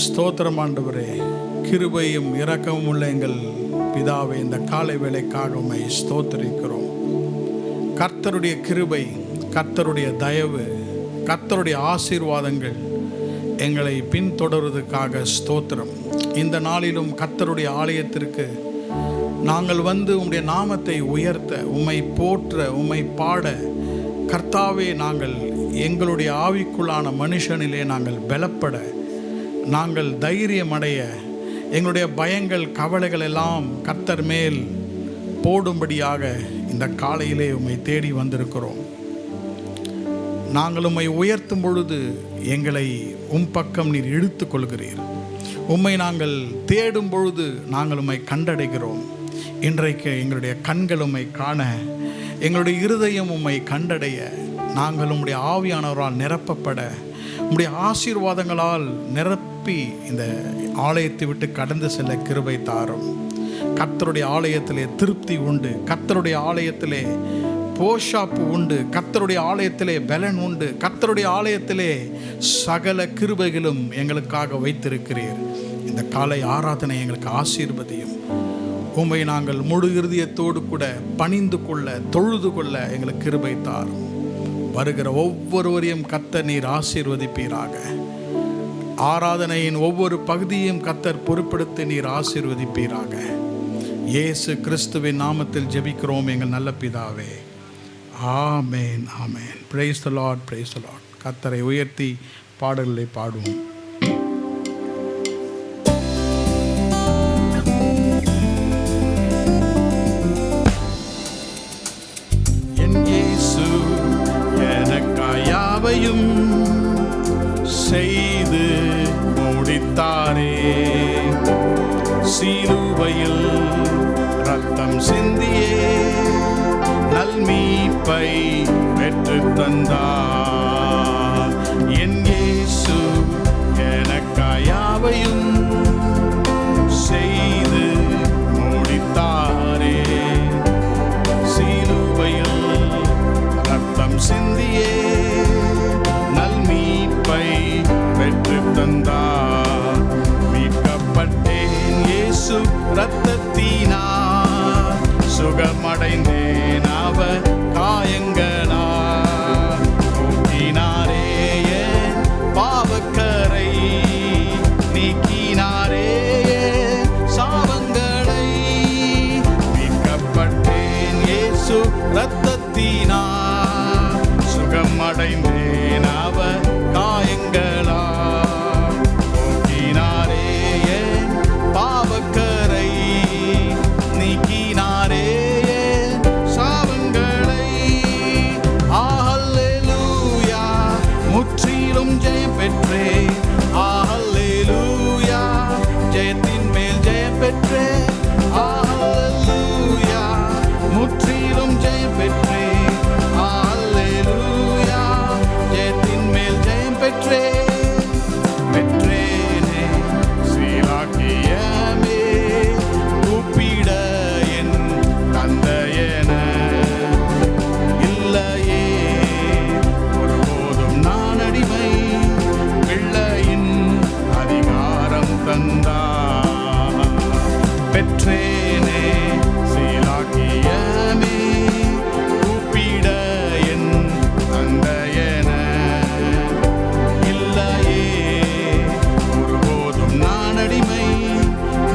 ஸ்தோத்திரம் ஆண்டவரே. கிருபையும் இரக்கமும் உள்ள எங்கள் பிதாவே, இந்த காலை வேளைக்காக உம்மை ஸ்தோத்திரிக்கிறோம். கர்த்தருடைய கிருபை, கர்த்தருடைய தயவு, கர்த்தருடைய ஆசீர்வாதங்கள் எங்களை பின்தொடர்வதற்காக ஸ்தோத்திரம். இந்த நாளிலும் கர்த்தருடைய ஆலயத்திற்கு நாங்கள் வந்து உம்முடைய நாமத்தை உயர்த்த, உம்மை போற்ற, உம்மை பாட, கர்த்தாவே நாங்கள் எங்களுடைய ஆவிக்குள்ளான மனுஷனிலே நாங்கள் பலப்பட, நாங்கள் தைரியமடைய, எங்களுடைய பயங்கள் கவலைகள் எல்லாம் கர்த்தர் மேல் போடும்படியாக இந்த காலையிலே உம்மை தேடி வந்திருக்கிறோம். நாங்கள் உம்மை உயர்த்தும் பொழுது எங்களை பக்கம் நீர் இழுத்து கொள்கிறீர். உம்மை நாங்கள் தேடும் பொழுது நாங்கள் உம்மை கண்டடைகிறோம். இன்றைக்கு எங்களுடைய கண்கள் உம்மை காண, எங்களுடைய இருதயம் உம்மை கண்டடைய, நாங்கள் உம்முடைய ஆவியானவரால் நிரப்பப்பட, உம்முடைய ஆசீர்வாதங்களால் நிரப்பி இந்த ஆலயத்தை விட்டு கடந்து செல்ல கிருபை தாரும். கர்த்தருடைய ஆலயத்திலே திருப்தி உண்டு, கர்த்தருடைய ஆலயத்திலே போஷாப்பு உண்டு, கர்த்தருடைய ஆலயத்திலே பலன் உண்டு, கர்த்தருடைய ஆலயத்திலே சகல கிருபைகளும் எங்களுக்காக வைத்திருக்கிறீர். இந்த காலை ஆராதனை எங்களுக்கு ஆசீர்வதியும். உம்மை நாங்கள் முழு இருதயத்தோடு கூட பணிந்து கொள்ள, தொழுது கொள்ள எங்களுக்கு கிருபை தாரும். வருகிற ஒவ்வொருவரையும் கர்த்தர் நீர் ஆசீர்வதிப்பீராக. ஆராதனையின் ஒவ்வொரு பகுதியையும் கர்த்தர் பொறுப்படுத்தி நீர் ஆசீர்வதிப்பீராக. இயேசு கிறிஸ்துவின் நாமத்தில் ஜெபிக்கிறோம் எங்கள் நல்ல பிதாவே. ஆமேன், ஆமேன். Praise the Lord, praise the Lord. கர்த்தரை உயர்த்தி பாடல்களை பாடுவோம். செய்து முடித்தாரே, சிலுவையில் ரத்தம் சிந்தியே நல்மீட்பை பெற்று தந்தார். என் இயேசு எனக்காயாவையும் செய்து முடித்தாரே, சிலுவையில் ரத்தம் சிந்தியே பெற்று தந்தார். மீட்கப்பட்டேன் இயேசு இரத்தத்தினார், சுகமடைந்தேன் அவர் காயங்களால். போக்கினாரே என் பாவக்கரை, நீக்கினாரே சாபங்களை. மீட்கப்பட்டேன் இயேசு இரத்தத்தினார், சுகமடைந்தேன் அவர் காயங்களா. போக்கினாரே என் பாவக்கரை, நீக்கினாரே சாபங்களை. ஹல்லேலூயா, முற்றிலும் ஜெயம் பெற்றே. ஹல்லேலூயா, ஜெயத்தின் மேல் ஜெயம் பெற்றே. ஹல்லேலூயா, முற்றிலும் ஜெயம் பெற்றே. ஹல்லேலூயா, ஜெயத்தின் மேல் ஜெயம் பெற்றே. பெற்றேனே சீலாக்கியமே, கூப்பிட என் தந்தையன. இல்லையே ஒருபோதும் நான் அடிமை, பிள்ளையின் அதிகாரம் தந்தார். பெற்றேனே சீலாக்கியமே, கூப்பிட என் தந்தையன. இல்லையே ஒருபோதும் நான் அடிமை,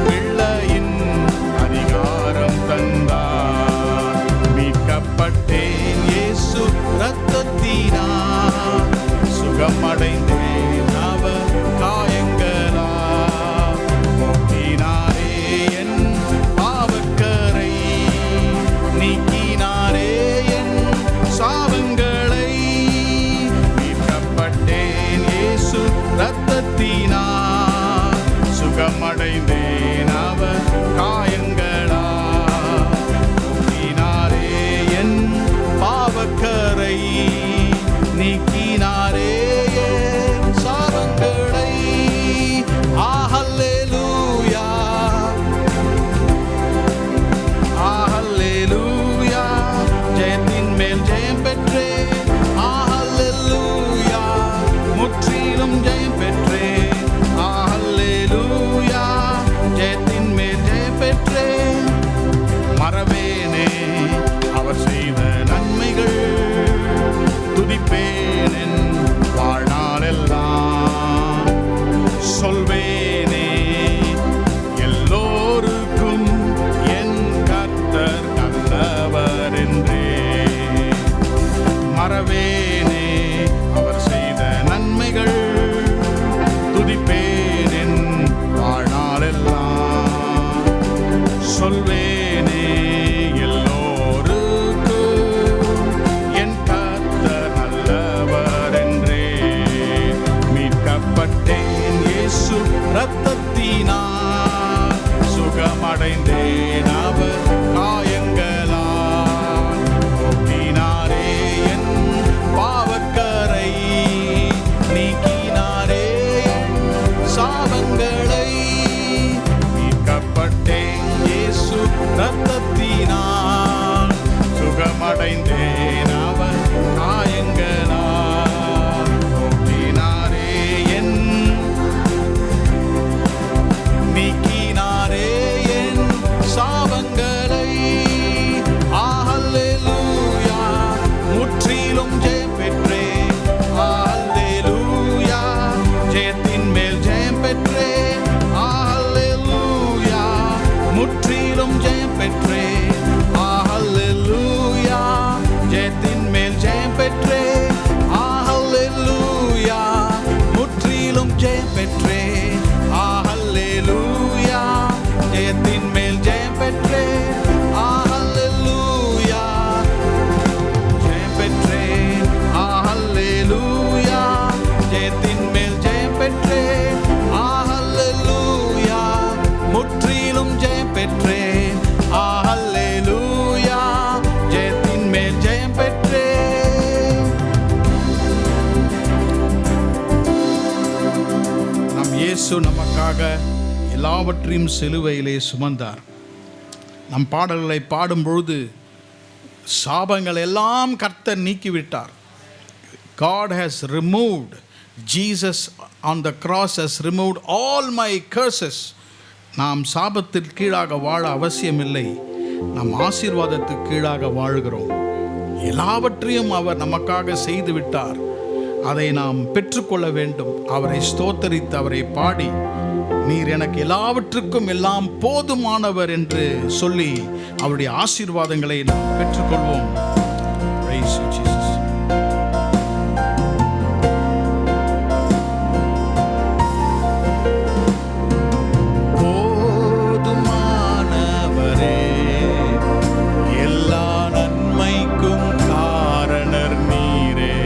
பிள்ளையின் அதிகாரம் தந்தார். மீட்கப்பட்டேன் இயேசு இரத்தத்தினார், சுகமடைந்தேன் அவர் காயங்களால். போக்கினாரே என் பாவக்கரை, நீக்கினாரே என் சாபங்களை. மீட்கப்பட்டேன் இயேசு இரத்தத்தினார், சுகமடைந்தேன் அவர் காயங்களால். போக்கினாரே என் பாவக்கரை, நீக்கினாரே என் சாபங்களை. ஹல்லேலூயா, ஹல்லேலூயா, ஜெயத்தின் மேல் ஜெயம் பெற்றே. ஹல்லேலூயா, முற்றிலும் ஜெயம் பெற்றே. ஹல்லேலூயா, இரத்தத்தினால் சுகமடைந்தேன். அவர் காயங்களால் போக்கினாரே என் பாவக்கரை, நீக்கினாரே என் சாபங்களை. மீட்கப்பட்டேன் இயேசு இரத்தத்தினால் சுகமடைந்தேன். அவர் காயங்களால் போக்கினாரே என், நீக்கினாரே என் சாபங்களை. ஹல்லேலூயா, முற்றிலும் ஜெயம் பெற்றேன். ஹல்லேலூயா, ஜெயத்தின் மேல் ஜெயம் பெற்றேன். ஹல்லேலூயா, முற்றிலும் ஜெயம் பெற்றேன். ஹல்லேலூயா, ஜெயத்தின் மேல் ஜெயம் பெற்றேன். ஹல்லேலூயா, முற்றிலும் ஜெயம் பெற்றேன். ஹல்லேலூயா, ஜெயத்தின் மேல் ஜெயம் பெற்றேன். ஹல்லேலூயா, ஜெயம் பெற்றேன். ஹல்லேலூயா, ஜெயத்தின் மேல் ஜெயம் பெற்றேன். ஹல்லேலூயா, முற்றிலும் ஜெயம் பெற்றேன். ஹல்லேலூயா, ஜெயத்தின் மேல் ஜெயம் பெற்றேன். நம் இயேசு நமக்காக எல்லாவற்றையும் சிலுவையிலே சுமந்தார். நம் பாடல்களை பாடும் பொழுது சாபங்கள் எல்லாம் கர்த்தர் நீக்கிவிட்டார். God has removed, Jesus on the cross has removed all my curses. நாம் சாபத்திற்கு கீழாக வாழ அவசியமில்லை, நாம் ஆசீர்வாதத்துக்கு கீழாக வாழ்கிறோம். எல்லாவற்றையும் அவர் நமக்காக செய்து விட்டார். அதை நாம் பெற்றுக்கொள்ள வேண்டும். அவரை ஸ்தோத்தரித்து அவரை பாடி, நீர் எனக்கு எல்லாவற்றுக்கும் எல்லாம் போதுமானவர் என்று சொல்லி அவருடைய ஆசீர்வாதங்களை நாம் பெற்றுக்கொள்வோம். Praise you, Jesus. போதுமானவரே, எல்லா நன்மைக்கும் காரணர் நீரே.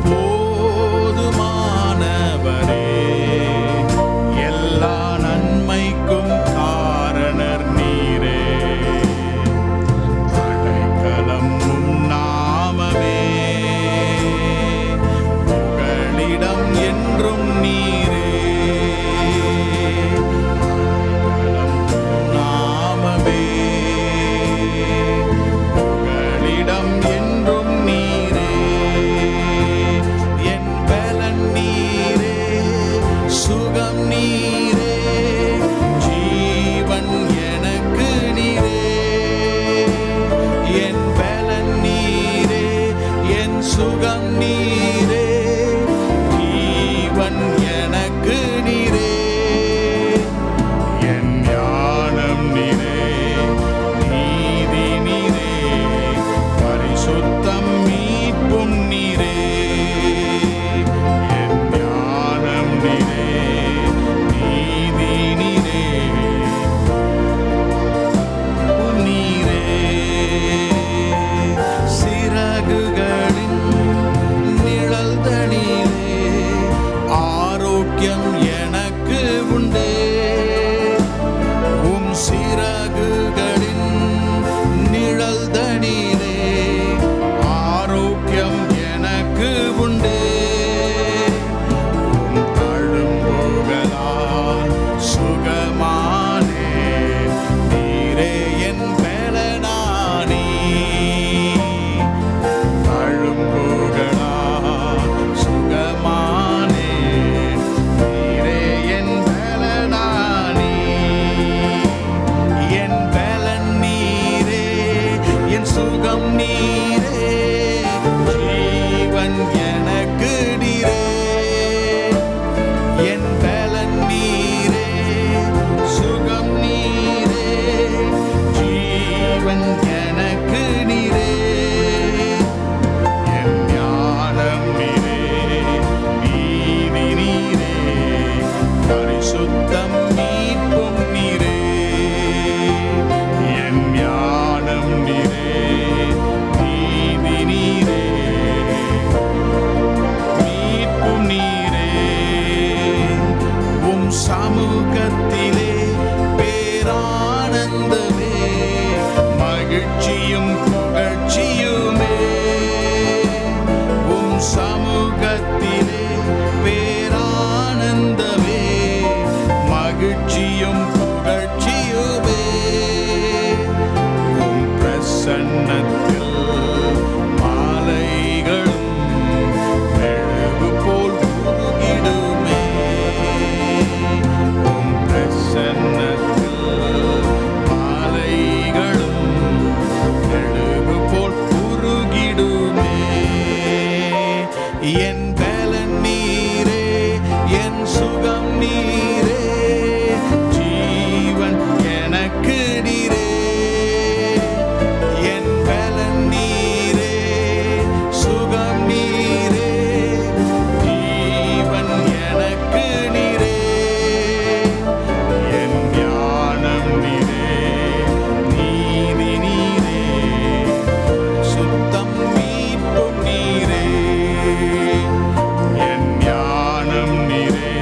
போதுமானவரே, எல்லா நன்மைக்கும் காரணர் நீரே. அடைக்கலம் உம் நாமமே, புகலிடம் என்றும் நீரே. அடைக்கலம் உம் நாமமே, புகலிடம் என்றும் நீரே. என் பலன் நீரே, சுகம் நீரே, ஜீவன் எனக்கு நீரே. என் பலன் நீரே, என் சுகம் நீரே, ஜீவன் எனக்கு நீரே. என் ஞானம் நீரே, நீதி நீரே, பரிசுத்தம் மீட்பும் நீரே. என் ஞானம் நீரே, நீதி நீரே, நீரே. சிறகுகளின் நிழல் தனிலே ஆரோக்கியம் எனக்கு உண்டே. உம் சிறகுகளின் நிழல் தனிலே ஆரோக்கியம் எனக்கு உண்டே. உம் தழும்புகளால் சுகமானே, நீரே என் பலனானே. தழும்புகளால் சுகமானே, நீரே சமூகத்திலே பேரானந்தமே, மகிழ்ச்சியும் புகழ்ச்சியுமே. உம் சமூகத்திலே பேரானந்தமே, மகிழ்ச்சியும் புகழ்ச்சியுமே. உம் பிரசன்னத்தில் மாலைகளும் மெழுகு போல் உருகிடுமே. உம் பிரசன்னத்தில் மாலைகளும் மெழுகு போல் உருகிடுமே. என் பலன் நீரே, என் சுகம் நீரே, ஜீவன் எனக்கு நீரே. என் பலன் நீரே, சுகம் நீரே, ஜீவன் எனக்கு நீரே. என் ஞானம் நீரே, நீதி நீரே, சுத்தம் மீட்பும் நீரே. என் ஞானம் நீரே,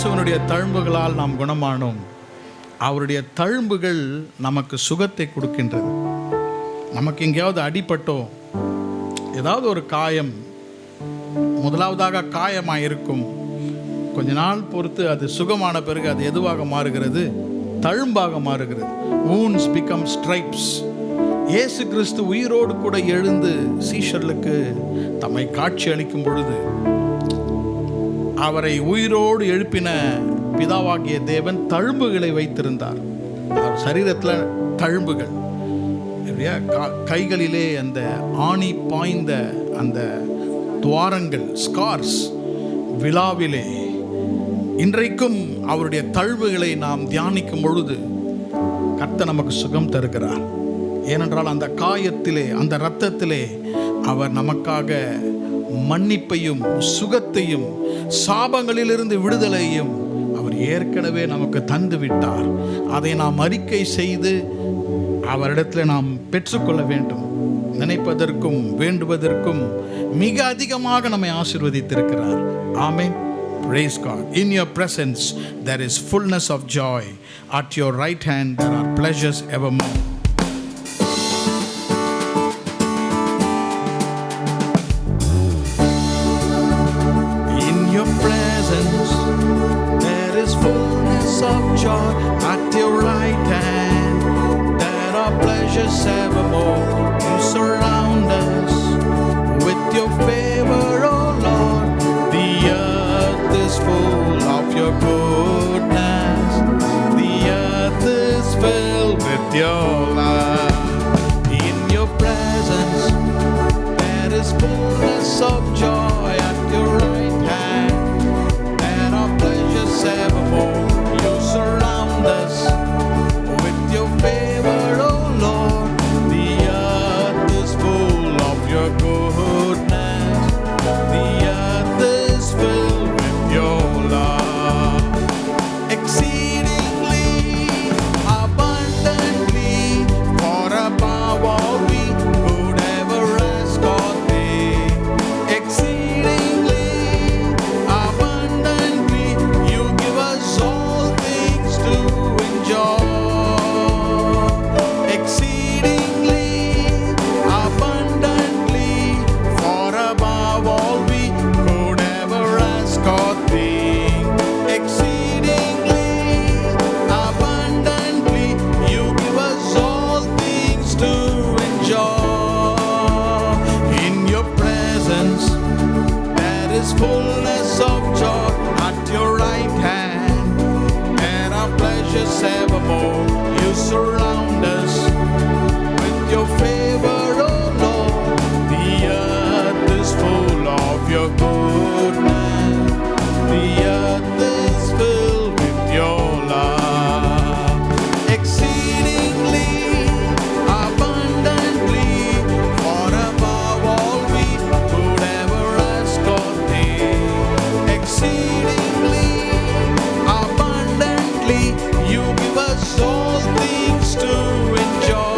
இயேசுவினுடைய தழும்புகளால் நாம் குணமானோம். அவருடைய தழும்புகள் நமக்கு சுகத்தை கொடுக்கின்றது. நமக்கு எங்கேயாவது அடிபட்டோம், ஏதாவது ஒரு காயம், முதலாவதாக காயமாக இருக்கும், கொஞ்ச நாள் பொறுத்து அது சுகமான பிறகு அது எதுவாக மாறுகிறது? தழும்பாக மாறுகிறது. wounds become stripes. இயேசு கிறிஸ்து உயிரோடு கூட எழுந்து சீஷர்களுக்கு தம்மை காட்சி அளிக்கும் பொழுது அவரை உயிரோடு எழுப்பின பிதாவாகிய தேவன் தழும்புகளை வைத்திருந்தார். அவர் சரீரத்தில் தழும்புகள், கைகளிலே அந்த ஆணி பாய்ந்த அந்த துவாரங்கள், ஸ்கார்ஸ், விழாவிலே. இன்றைக்கும் அவருடைய தழும்புகளை நாம் தியானிக்கும் பொழுது கர்த்தர் நமக்கு சுகம் தருகிறார். ஏனென்றால் அந்த காயத்திலே, அந்த இரத்தத்திலே அவர் நமக்காக மன்னிப்பையும் சுகத்தையும் சாபங்களிலிருந்து விடுதலையும் அவர் ஏற்கனவே நமக்கு தந்து விட்டார். அதை நாம் அறிக்கை செய்து அவரிடத்தில் நாம் பெற்றுக்கொள்ள வேண்டும். நினைப்பதற்கும் வேண்டுவதற்கும் மிக அதிகமாக நம்மை ஆசீர்வதித்திருக்கிறார். ஆமென். Praise God. In your presence there is fullness of joy. At your right hand there are pleasures evermore. In your presence there is fullness of joy. At your right hand there are pleasures evermore. You surround us with your favor, oh Lord. The earth is full of your goodness. The earth is filled with your love. In your presence there is fullness of joy. At your right hand there are pleasures evermore. You surround us with your favor, oh Lord. The earth is full of your goodness. The earth is filled with your love. Exceedingly abundantly, far above all we could ever ask or think. Exceedingly abundantly, you give us all things to enjoy. Exceedingly abundantly, far above all we could ever ask or think. Exceedingly abundantly, you give us all things to enjoy. In your presence there is fullness of joy. At your right hand there are pleasures evermore. You surround us with your favor, oh Lord. The earth is full of your goodness. The earth is filled with your love. Exceedingly abundantly, far above all we could ever ask or think. Exceedingly abundantly, you give us all things to enjoy.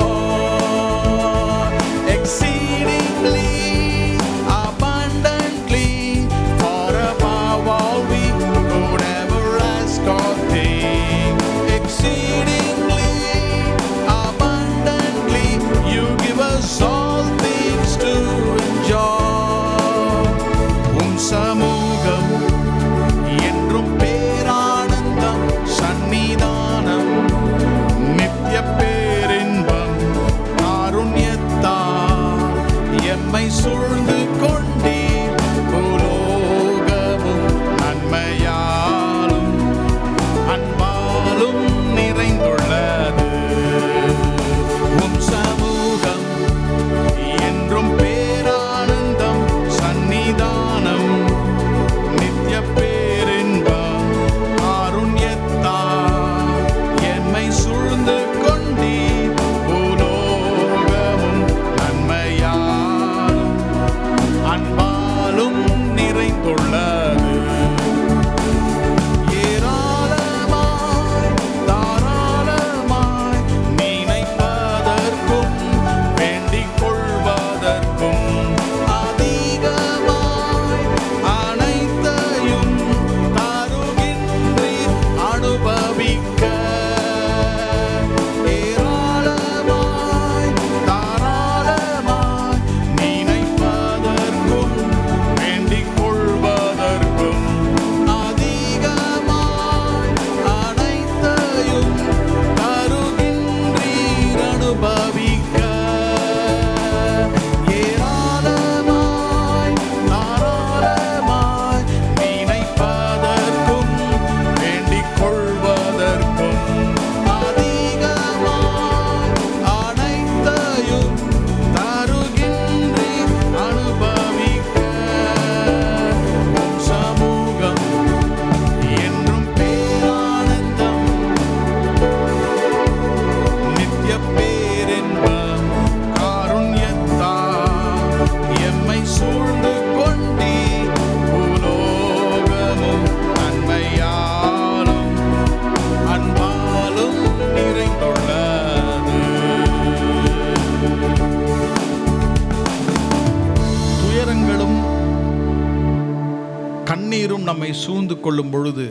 தண்ணீரும் நம்மை சூழ்ந்து கொள்ளும் பொழுது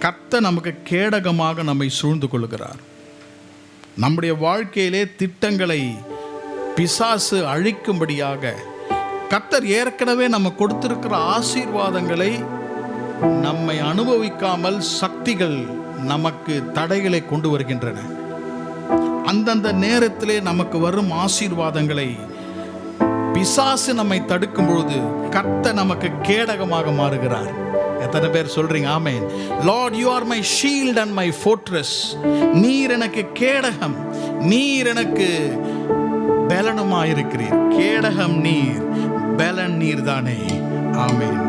கர்த்தர் நமக்கு கேடகமாக நம்மை சூழ்ந்து கொள்கிறார். நம்முடைய வாழ்க்கையிலே திட்டங்களை பிசாசு அழிக்கும்படியாக கர்த்தர் ஏற்கனவே நம்ம கொடுத்திருக்கிற ஆசீர்வாதங்களை நம்மை அனுபவிக்காமல் சக்திகள் நமக்கு தடைகளை கொண்டு வருகின்றன. அந்தந்த நேரத்திலே நமக்கு வரும் ஆசீர்வாதங்களை பிசாசு நம்மை தடுக்கும் பொழுது கர்த்தர் நமக்கு கேடகமாக மாறுகிறார். எத்தனை பேர் சொல்றீங்க ஆமென்? Lord, you are my shield and my fortress. நீர் எனக்கு கேடகம், நீர் எனக்கு பலனுமாயிருக்கிறீர். கேடகம் நீர், பலன் நீர் தானே. ஆமென்.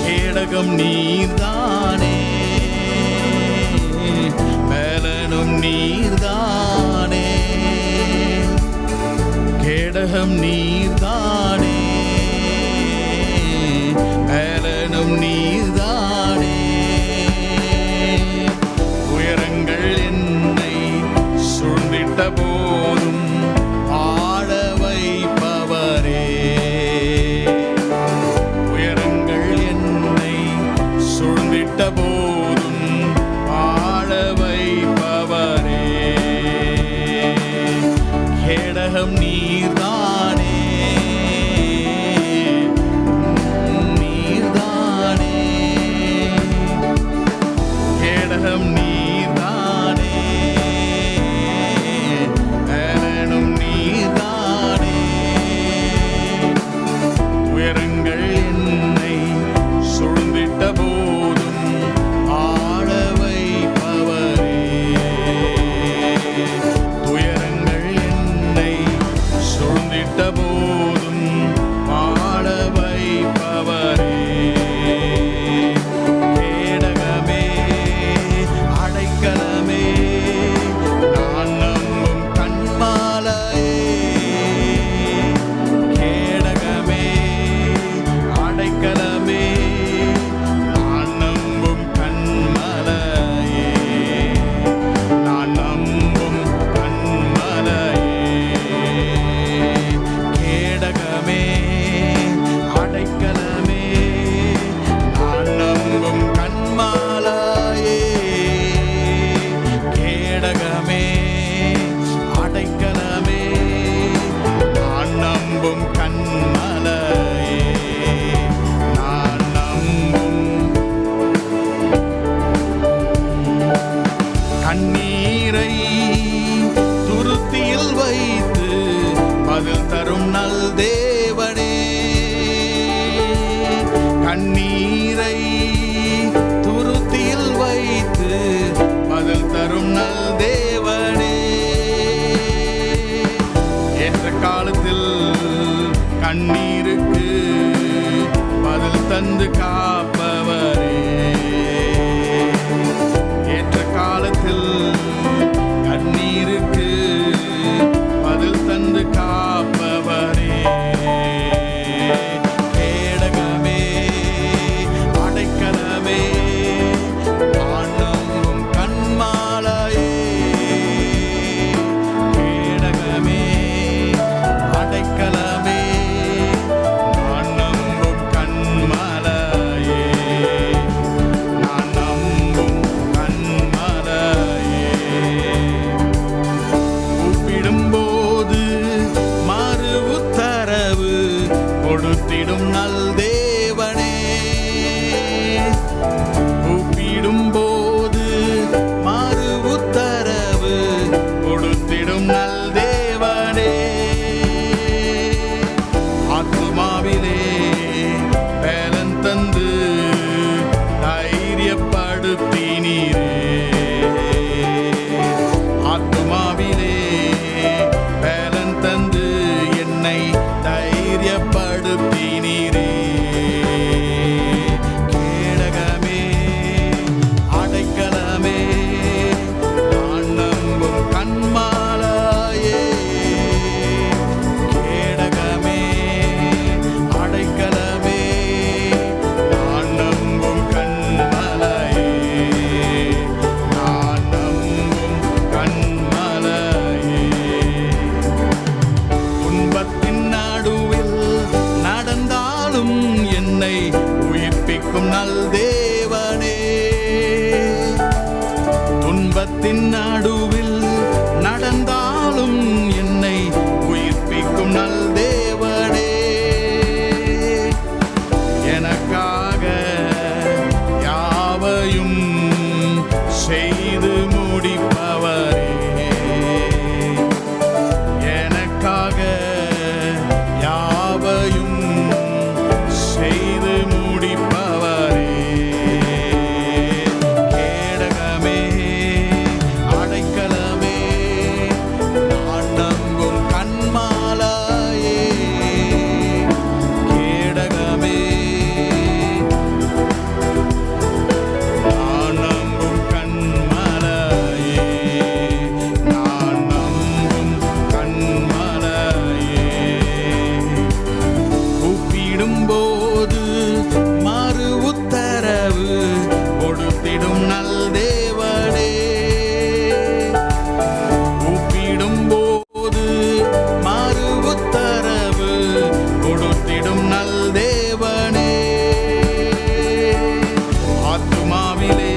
கேடகம் நீர்தானே, பலனும் நீர்தானே. கேடகம் நீர்தானே, பலனும் நீர்தானே. உயரங்கள் என்னை சூழ்ந்திட்ட போதும் ஆழ வைப்பவரே. சூழ்ந்திட்ட போதும் ஆழ வைப்பவரே. கேடகம் நீர்தானே, நீர்தானே. கேடகம் நீர்தானே, பலனும் நீர்தானே. உயரங்கள் என்னை சூழ்ந்திட்ட போதும் ஆழ வைப்பவரே. துயரங்கள் என்னை சூழ்ந்திட்ட போதும் ஆழ வைப்பவரே. கேடகமே, அடைக்கலமே, நான் நம்பும் கண்மாலையே. கேடகமே, அடைக்கலமே, கண்ணீரை துருத்தியில் வைத்து பதில் தரும் நல் தேவனே. கண்ணீரை துருத்தியில் வைத்து பதில் தரும் நல் தேவனே. ஏற்ற காலத்தில் கண்ணீருக்கு பதில் தந்து காப்பவரே. ஏற்ற காலத்தில் கண்ணீருக்கு பதில் தந்து காப்பவரே. கேடகமே, அடைக்கலமே, நான் நம்பும் கண்மாலையே. கேடகமே, அடைக்கலமே, நான் நம்பும் கண்மாலையே. நான் நம்பும் கண்மாலையே. கூப்பிடும்போது மறு உத்தரவு கொடுத்திடும் நல் தேவனே. கூப்பிடும்போது மறு உத்தரவு கொடுத்திடும் நல் தேவனே. ஆத்துமாவிலே பலன் தந்து தைரியப்படுத்தினீரே. ஆத்துமாவிலே பலன் தந்து என்னை தைரியப்படுத்தினீரே. கேடகமே, அடைக்கலமே, நான் நம்பும் கண்மாலையே. கேடகமே, அடைக்கலமே, நான் நம்பும் கண்மாலையே. மரணத்தின் நடுவில் நடந்தாலும் என்னை உயிர்ப்பிக்கும் நல் தேவனே, எனக்காக யாவையும் செய்து முடிப்பவரே, எனக்காக யாவையும் செய்து முடிப்பவரே, கேடகமே அடைக்கலமே நான் நம்பும் கண்மாலையே, கேடகமே நான் நம்பும் கண்மலையே, நான் நம்பும் கண்மலையே, கூப்பிடும்போது மறு உத்தரவு கொடுத்திடும் நல் தேவனே, கூப்பிடும்போது மறு உத்தரவு கொடுத்திடும் நல் தேவனே, ஆத்துமாவிலே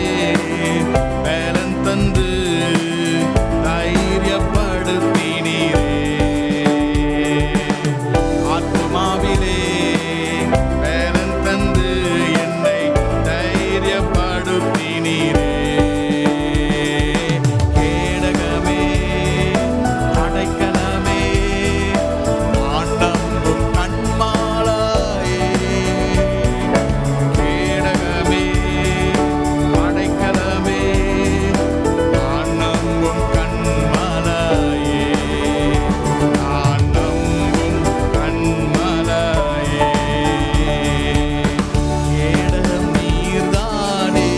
பலன் தந்து தைரியப்படுத்தினீரே, ஆத்துமாவிலே பலன் தந்து என்னை தைரியப்படுத்தினீரே, கேடகமே அடைக்கலமே நான் நம்பும் கண்மாலையே, கேடகமே அடைக்கலமே நான் நம்பும் கண்மலையே, நான் நம்பும் கண்மலையே, கேடகம் நீர்தானே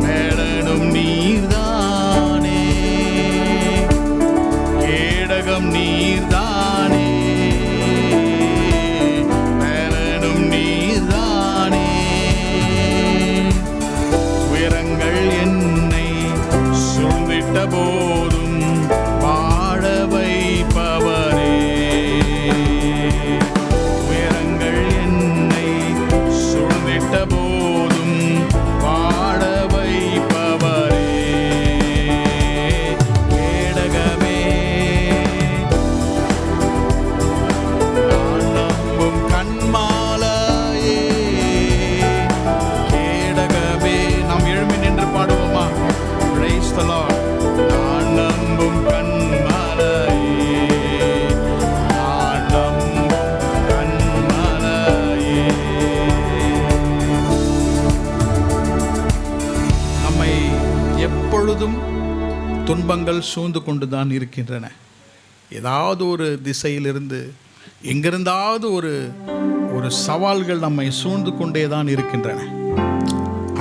மேலனும் நீர்தானே, கேடகம் நீர்தானே மேலனும் நீர்தானே, உயரங்கள் என்னை சூழ்ந்திட்ட போதும் வாழ வைப்பவரே, உயரங்கள் என்னை சூழ்ந்திட்ட போதும் வாழ வைப்பவரே, கேடகமே நான் நம்பும் கண்மாலையே, கேடகமே நாம் எழும்பி நின்று பாடுவோமா? Praise the Lord. நான் நம்பும் கண்மலையே, நான் நம்பும் கண்மலையே, நம்மை எப்பொழுதும் துன்பங்கள் சூழ்ந்து கொண்டுதான் இருக்கின்றன. ஏதாவது ஒரு திசையிலிருந்து எங்கிருந்தாவது ஒரு சவால்கள் நம்மை சூழ்ந்து கொண்டே தான் இருக்கின்றன.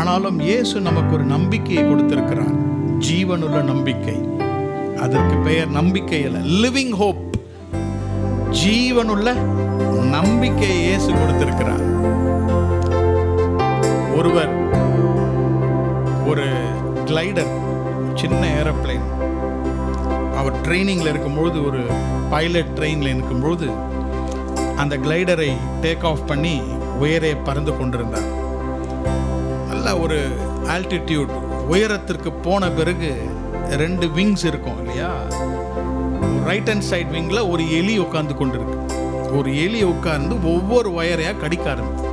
ஆனாலும் இயேசு நமக்கு ஒரு நம்பிக்கையை கொடுத்திருக்கிறார், ஜீவனுள்ள நம்பிக்கை. அதற்கு பெயர் நம்பிக்கை அல்ல, லிவிங் ஹோப். ஜீவனுள்ள நம்பிக்கையை இயேசு கொடுத்திருக்கிறார். ஒருவர் ஒரு கிளைடர், சின்ன ஏரோப்ளேன், அவர் ட்ரைனிங்கில் இருக்கும்பொழுது, ஒரு பைலட் ட்ரெயினில் இருக்கும்பொழுது அந்த கிளைடரை டேக் ஆஃப் பண்ணி உயரே பறந்து கொண்டிருந்தார். நல்ல ஒரு ஆல்டிடியூட், உயரத்திற்கு போன பிறகு 2 விங்ஸ் இருக்கும் இல்லையா? ரைட் ஹேண்ட் சைட் விங்கில் ஒரு எலி உட்கார்ந்து கொண்டிருக்கு. ஒரு எலி உட்கார்ந்து ஒவ்வொரு வயரையாக கடிக்க ஆரம்பித்து,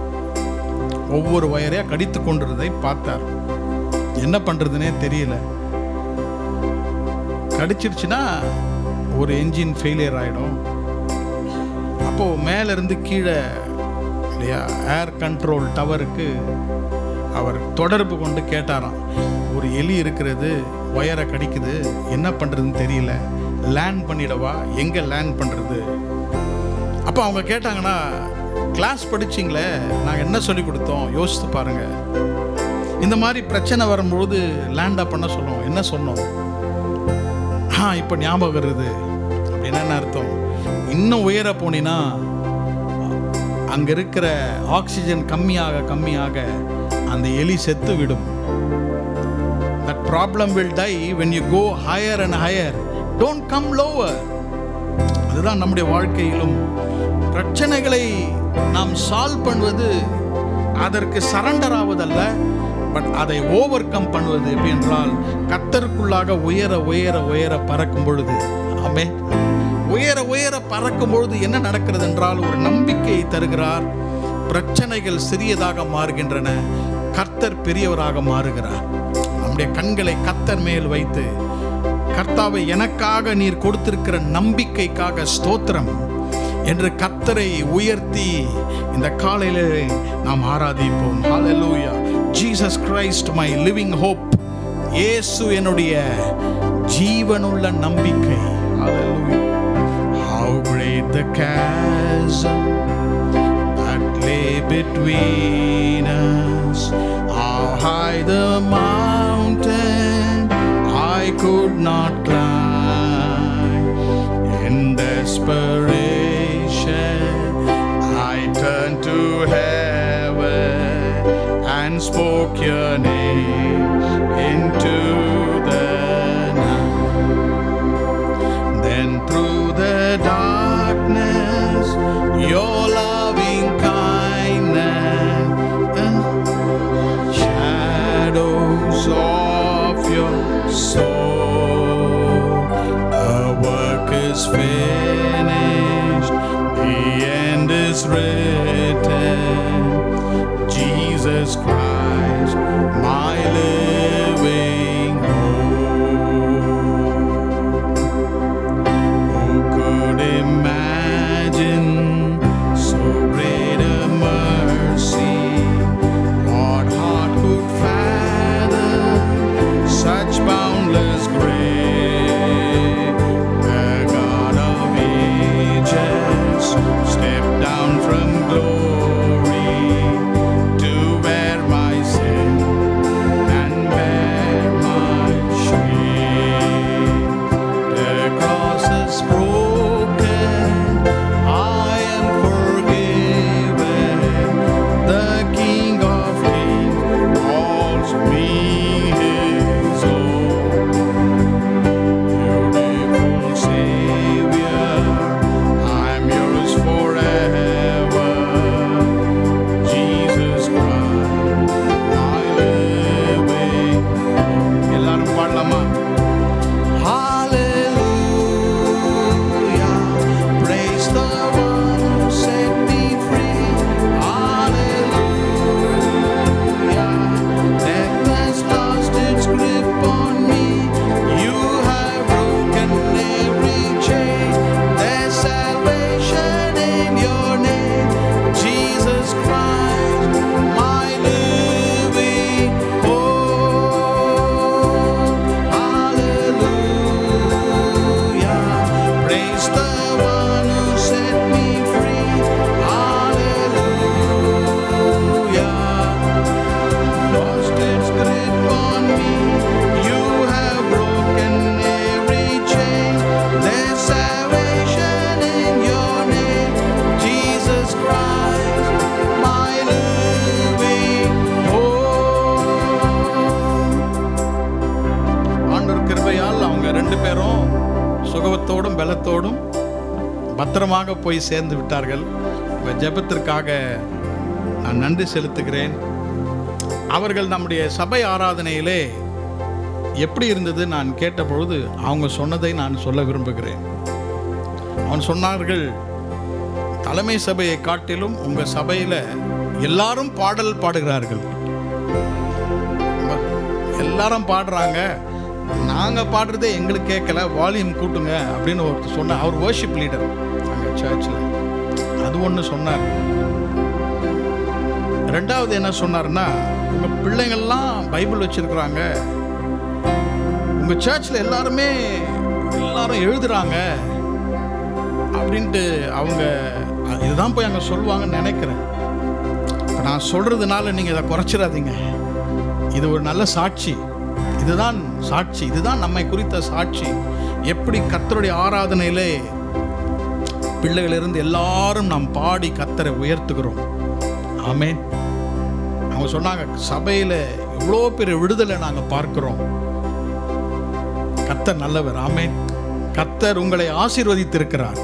ஒவ்வொரு வயரையாக கடித்து கொண்டிருந்ததை பார்த்தார். என்ன பண்ணுறதுனே தெரியல. கடிச்சிருச்சுன்னா ஒரு என்ஜின் ஃபெயிலியர் ஆகிடும். அப்போது மேலேருந்து கீழே இல்லையா, ஏர் கண்ட்ரோல் டவருக்கு அவர் தொடர்பு கொண்டு கேட்டாராம், ஒரு எலி இருக்கிறது, ஒயரை கடிக்குது, என்ன பண்ணுறதுன்னு தெரியல, லேண்ட் பண்ணிடவா, எங்கே லேண்ட் பண்ணுறது? அப்போ அவங்க கேட்டாங்கன்னா, கிளாஸ் படிச்சிங்களே, நாங்கள் என்ன சொல்லி கொடுத்தோம், யோசித்து பாருங்கள். இந்த மாதிரி பிரச்சனை வரும்போது லேண்டாக பண்ண சொல்லுவோம், என்ன சொன்னோம்? இப்போ ஞாபகம் வருது. அப்படின்னா என்ன அர்த்தம்? இன்னும் உயர போனீங்கன்னா அங்கே இருக்கிற ஆக்சிஜன் கம்மியாக கம்மியாக அந்த எலி செத்து விடும். That problem will die when you go higher and higher. Don't come lower. அதுதான் நம்முடைய வாழ்க்கையிலும். பிரச்சனைகளை நாம் சால்வ் பண்ணுவது அதற்கு சரண்டர் ஆவதல்ல, பட் அதை ஓவர் கம் பண்ணுவது எப்படி என்றால், கர்த்தருக்குள்ளாக உயர உயர உயர பறக்கும் பொழுது, ஆமென், உயர உயர பறக்கும் பொழுது என்ன நடக்கிறது என்றால், ஒரு நம்பிக்கையை தருகிறார். பிரச்சனைகள் சிறியதாக மாறுகின்றன, கர்த்தர் பெரியவராக மாறுகிறார். நம்முடைய கண்களை கர்த்தர் மேல் வைத்து, கர்த்தாவை எனக்காக நீர் கொடுத்திருக்கிற நம்பிக்கைக்காக ஸ்தோத்திரம் என்று கர்த்தரை உயர்த்தி இந்த காலையிலே நாம் ஆராதிப்போம். ஹல்லேலூயா. Jesus Christ my living hope. இயேசு என்னுடைய ஜீவனுள்ள நம்பிக்கை. ஹல்லேலூயா. How great the chasm that lay between us, how high the mountain I could not climb. In desperation I turned to heaven and spoke your name into the night. Then through the darkness your loving kindness and shadows of your soul, the work is finished, the end is written. Jesus Christ, my living hope. Who could imagine so great a mercy? What heart could fathom such boundless grace? The God of ages stepped down from glory to bear my sin and bear my shame. The cross is broken, I am forgiven. The King of Kings calls me his own. Beautiful Savior, I'm yours forever. Jesus Christ, my living hope. எல்லாரும் பாடலாமா? Hallelujah, praise the one who set me free. Hallelujah, death has lost its grip on me. You have broken every chain. There's salvation in your name, Jesus Christ, my living hope. Hallelujah, praise the one who set me free. Hallelujah, lost its grip on me. You have broken every chain. There's salvation in your name, Jesus Christ, my living hope. ஆண்டவர் கிருபையால் அவங்க 2 பேரும் சுகவத்தோடும் பலத்தோடும் பத்திரமாக போய் சேர்ந்து விட்டார்கள். உங்கள் ஜெபத்திற்காக நான் நன்றி செலுத்துகிறேன். அவர்கள் நம்முடைய சபை ஆராதனையிலே எப்படி இருந்தது நான் கேட்டபொழுது அவங்க சொன்னதை நான் சொல்ல விரும்புகிறேன். அவன் சொன்னார்கள், தலைமை சபையை காட்டிலும் உங்கள் சபையில் எல்லாரும் பாடல் பாடுகிறார்கள், எல்லாரும் பாடுறாங்க, நாங்கள் பாடுறதே எங்களுக்கு கேட்கல, வால்யூம் கூட்டுங்க அப்படின்னு ஒருத்தர் சொன்னார். அவர் வர்ஷிப் லீடர் அங்கே சர்ச்சில். அது ஒன்று சொன்னார். ரெண்டாவது என்ன சொன்னார்னா, உங்கள் பிள்ளைங்கள்லாம் பைபிள் வச்சுருக்குறாங்க, உங்கள் சர்ச்சில் எல்லாரும் எழுதுறாங்க அப்படின்ட்டு அவங்க இதுதான் போய் அங்கே சொல்லுவாங்கன்னு நினைக்கிறேன். இப்போ நான் சொல்கிறதுனால நீங்கள் இதை குறைச்சிடாதீங்க. இது ஒரு நல்ல சாட்சி. இதுதான் சாட்சி, இதுதான் நம்மை குறித்த சாட்சி. எப்படி கர்த்தருடைய ஆராதனையிலே பிள்ளைகளிலிருந்து எல்லாரும் நாம் பாடி கர்த்தரை உயர்த்துகிறோம். ஆமென். அவங்க சொன்னாங்க, சபையில் இவ்வளோ பெரிய விடுதலை நாங்கள் பார்க்கிறோம். கர்த்தர் நல்லவர். ஆமென். கர்த்தர் உங்களை ஆசீர்வதித்திருக்கிறார்.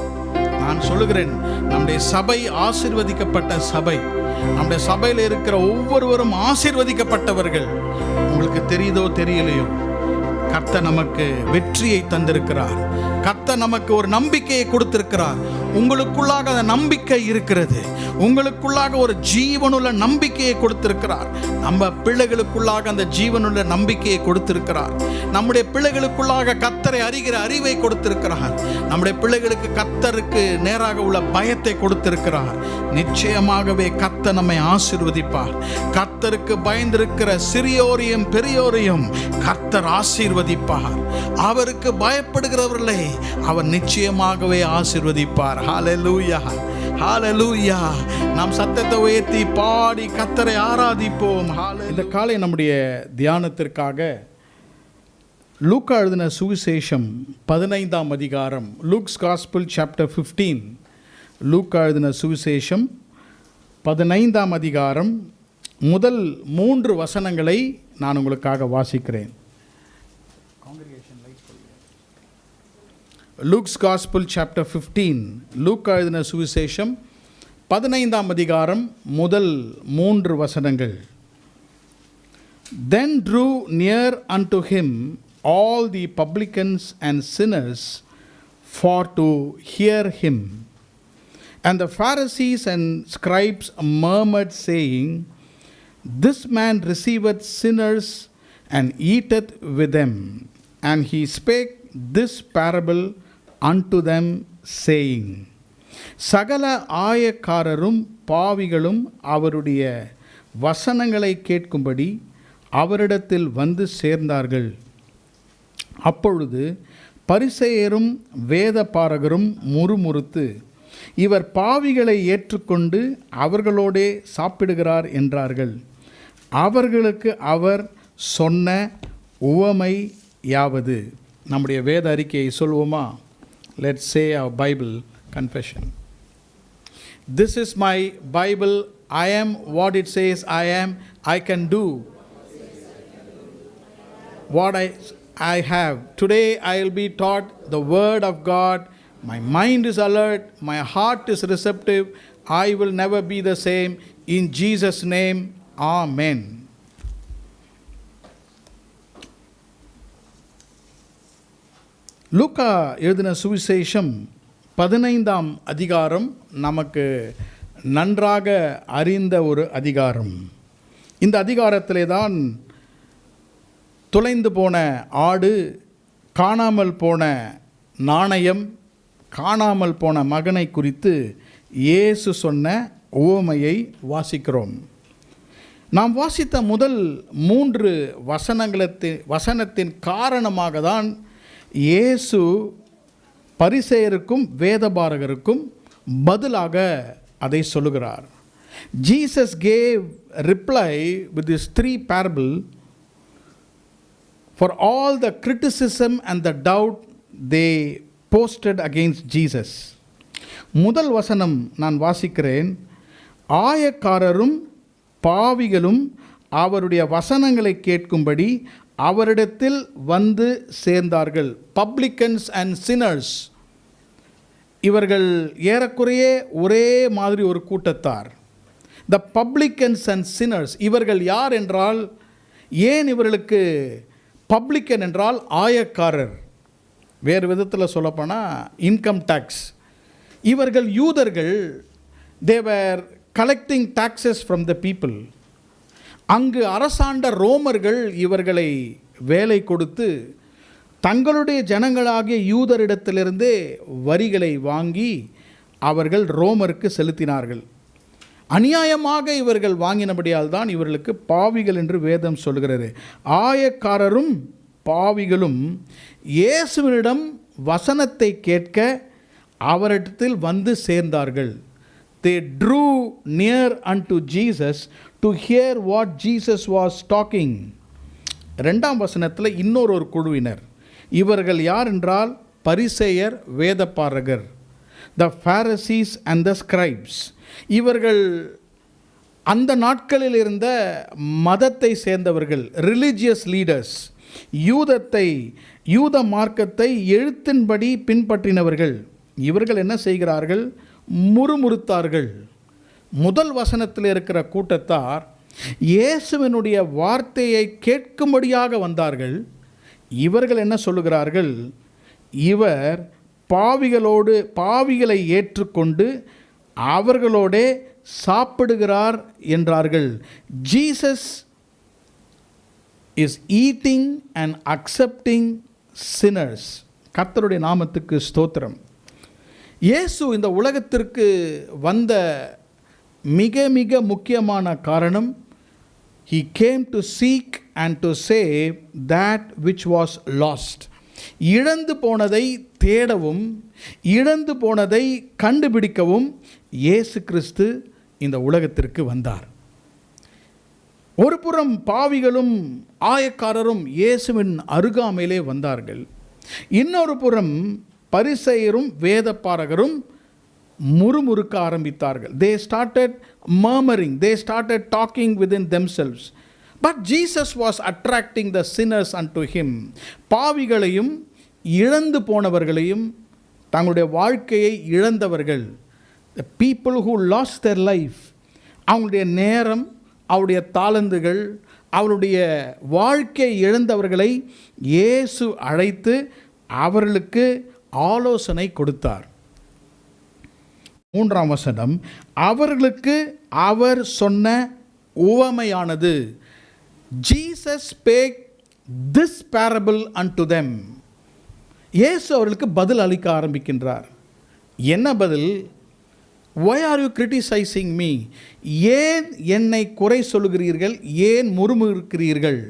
நான் சொல்லுகிறேன், நம்முடைய சபை ஆசீர்வதிக்கப்பட்ட சபை. நம்முடைய சபையில் இருக்கிற ஒவ்வொருவரும் ஆசீர்வதிக்கப்பட்டவர்கள். உங்களுக்கு தெரியுதோ தெரியலையோ, கர்த்தர் நமக்கு வெற்றியை தந்திருக்கிறார். கர்த்தர் நமக்கு ஒரு நம்பிக்கையை கொடுத்திருக்கிறார். உங்களுக்குள்ளாக அந்த நம்பிக்கை இருக்கிறது. உங்களுக்குள்ளாக ஒரு ஜீவனுள்ள நம்பிக்கையை கொடுத்திருக்கிறார். நம்ம பிள்ளைகளுக்குள்ளாக அந்த ஜீவனுள்ள நம்பிக்கையை கொடுத்திருக்கிறார். நம்முடைய பிள்ளைகளுக்குள்ளாக கர்த்தரை அறிகிற அறிவை கொடுத்திருக்கிறார். நம்முடைய பிள்ளைகளுக்கு கர்த்தருக்கு நேராக உள்ள பயத்தை கொடுத்திருக்கிறார். நிச்சயமாகவே கர்த்தர் நம்மை ஆசீர்வதிப்பார். கர்த்தருக்கு பயந்திருக்கிற சிறியோரையும் பெரியோரையும் கர்த்தர் ஆசீர்வதிப்பார். அவருக்கு பயப்படுகிறவர்களை அவர் நிச்சயமாகவே ஆசீர்வதிப்பார். ஹல்லேலூயா, ஹல்லேலூயா. நாம் சத்தத்தை உயர்த்தி பாடி கர்த்தரை ஆராதிப்போம். இந்த காலை நம்முடைய தியானத்திற்காக லூக்கா எழுதின சுவிசேஷம் 15ஆம் அதிகாரம், லூக்ஸ் காஸ்பல் சாப்டர் 15. லூக்கா எழுதின சுவிசேஷம் 15ஆம் அதிகாரம் முதல் 3 வசனங்களை நான் உங்களுக்காக வாசிக்கிறேன். லூக்ஸ் காஸ்பல் சாப்டர் 15, லூக்கா எழுதின சுவிசேஷம் 15ஆம் அதிகாரம் முதல் 3 வசனங்கள். Then drew near unto him all the publicans and sinners for to hear him. And the Pharisees and scribes murmured, saying, This man receiveth sinners and eateth with them. And he spake this parable unto them, saying, சகல ஆயக்காரரும் பாவிகளும் அவருடைய வசனங்களை கேட்கும்படி அவரிடத்தில் வந்து சேர்ந்தார்கள். அப்பொழுது பரிசேயரும் வேத பாரகரும் முறுமுறுத்து, இவர் பாவிகளை ஏற்றுக்கொண்டு அவர்களோடே சாப்பிடுகிறார் என்றார்கள். அவர்களுக்கு அவர் சொன்ன உவமை யாவது? நம்முடைய வேத அறிக்கையை சொல்வோமா? Let's say our Bible confession. This is my Bible. I am what it says I am. I can do what I have. Today I will be taught the word of God. My mind is alert. My heart is receptive. I will never be the same. In Jesus' name, Amen. லூக்கா எழுதின சுவிசேஷம் 15ஆம் அதிகாரம் நமக்கு நன்றாக அறிந்த ஒரு அதிகாரம். இந்த அதிகாரத்திலே தான் தொலைந்து போன ஆடு, காணாமல் போன நாணயம், காணாமல் போன மகனை குறித்து இயேசு சொன்ன உவமையை வாசிக்கிறோம். நாம் வாசித்த முதல் 3 வசனத்தின் காரணமாக தான் இயேசு பரிசேயருக்கும் வேதபாரகருக்கும் பதிலாக அதை சொல்லுகிறார். Jesus gave reply with these 3 parables for all the criticism and the doubt they posted against Jesus. முதல் வசனம் நான் வாசிக்கிறேன். ஆயக்காரரும் பாவிகளும் அவருடைய வசனங்களை கேட்கும்படி அவரிடத்தில் வந்து சேர்ந்தார்கள். பப்ளிகன்ஸ் அண்ட் சின்னர்ஸ், இவர்கள் ஏறக்குறைய ஒரே மாதிரி ஒரு கூட்டத்தார். த பப்ளிகன்ஸ் அண்ட் சின்னர்ஸ், இவர்கள் யார் என்றால், ஏன் இவர்களுக்கு பப்ளிகன் என்றால் ஆயக்காரர், வேறு விதத்தில் சொல்லப்போனால் இன்கம் டேக்ஸ். இவர்கள் யூதர்கள். they were collecting taxes from the people. அங்கு அரசாண்ட ரோமர்கள் இவர்களை வேலை கொடுத்து தங்களுடைய ஜனங்களாகிய யூதரிடத்திலிருந்தே வரிகளை வாங்கி அவர்கள் ரோமருக்கு செலுத்தினார்கள். அநியாயமாக இவர்கள் வாங்கினபடியால் தான் இவர்களுக்கு பாவிகள் என்று வேதம் சொல்கிறது. ஆயக்காரரும் பாவிகளும் இயேசுவினிடம் வசனத்தை கேட்க அவரிடத்தில் வந்து சேர்ந்தார்கள். They drew near unto Jesus to hear what Jesus was talking. 2ஆம் வசனத்தில் இன்னொரு குழுவினர். இவர்கள் யார் என்றால் பரிசேயர், வேதபாரகர், the Pharisees and the scribes. இவர்கள் அந்த நாட்களில் இருந்த மதத்தை சேர்ந்தவர்கள், ரிலிஜியஸ் லீடர்ஸ். யூத மார்க்கத்தை எழுத்தின்படி பின்பற்றினவர்கள். இவர்கள் என்ன செய்கிறார்கள்? முறுமுறுத்தார்கள். முதல் வசனத்தில் இருக்கிற கூட்டத்தார் இயேசுவினுடைய வார்த்தையை கேட்கும்படியாக வந்தார்கள். இவர்கள் என்ன சொல்லுகிறார்கள்? இவர் பாவிகளை ஏற்றுக்கொண்டு அவர்களோடே சாப்பிடுகிறார் என்றார்கள். Jesus is eating and accepting sinners. கர்த்தருடைய நாமத்துக்கு ஸ்தோத்திரம். இயேசு இந்த உலகத்திற்கு வந்த மிக மிக முக்கியமான காரணம், he came to seek and to save that which was lost. இழந்து போனதை தேடவும் இழந்து போனதை கண்டுபிடிக்கவும் இயேசு கிறிஸ்து இந்த உலகத்திற்கு வந்தார். ஒரு புறம் பாவிகளும் ஆயக்காரரும் இயேசுவின் அருகாமையிலே வந்தார்கள். இன்னொரு புறம் பரிசேயரும் வேதபாரகரும் முறுமுறுக்க ஆரம்பித்தார்கள். They started murmuring, they started talking within themselves. But Jesus was attracting the sinners unto him. பாவிகளையும் இழந்து போனவர்களையும், தங்களுடைய வாழ்க்கையை இழந்தவர்கள், the people who lost their life, அவங்களுடைய நேரம், அவருடைய தாளந்துகள், அவருடைய வாழ்க்கை இழந்தவர்களை இயேசு அழைத்து அவர்களுக்கு ஆலோசனை கொடுத்தார். 3ஆம் வசனம், அவர்களுக்கு அவர் சொன்ன உவமையானது. Jesus spake this parable unto them. இயேசு அவர்களுக்கு பதில் அளிக்க ஆரம்பிக்கின்றார். என்ன பதில்? Why are you criticizing me? ஏன் என்னை குறை சொல்லுகிறீர்கள்? ஏன் முறுமுறுக்கிறீர்கள்?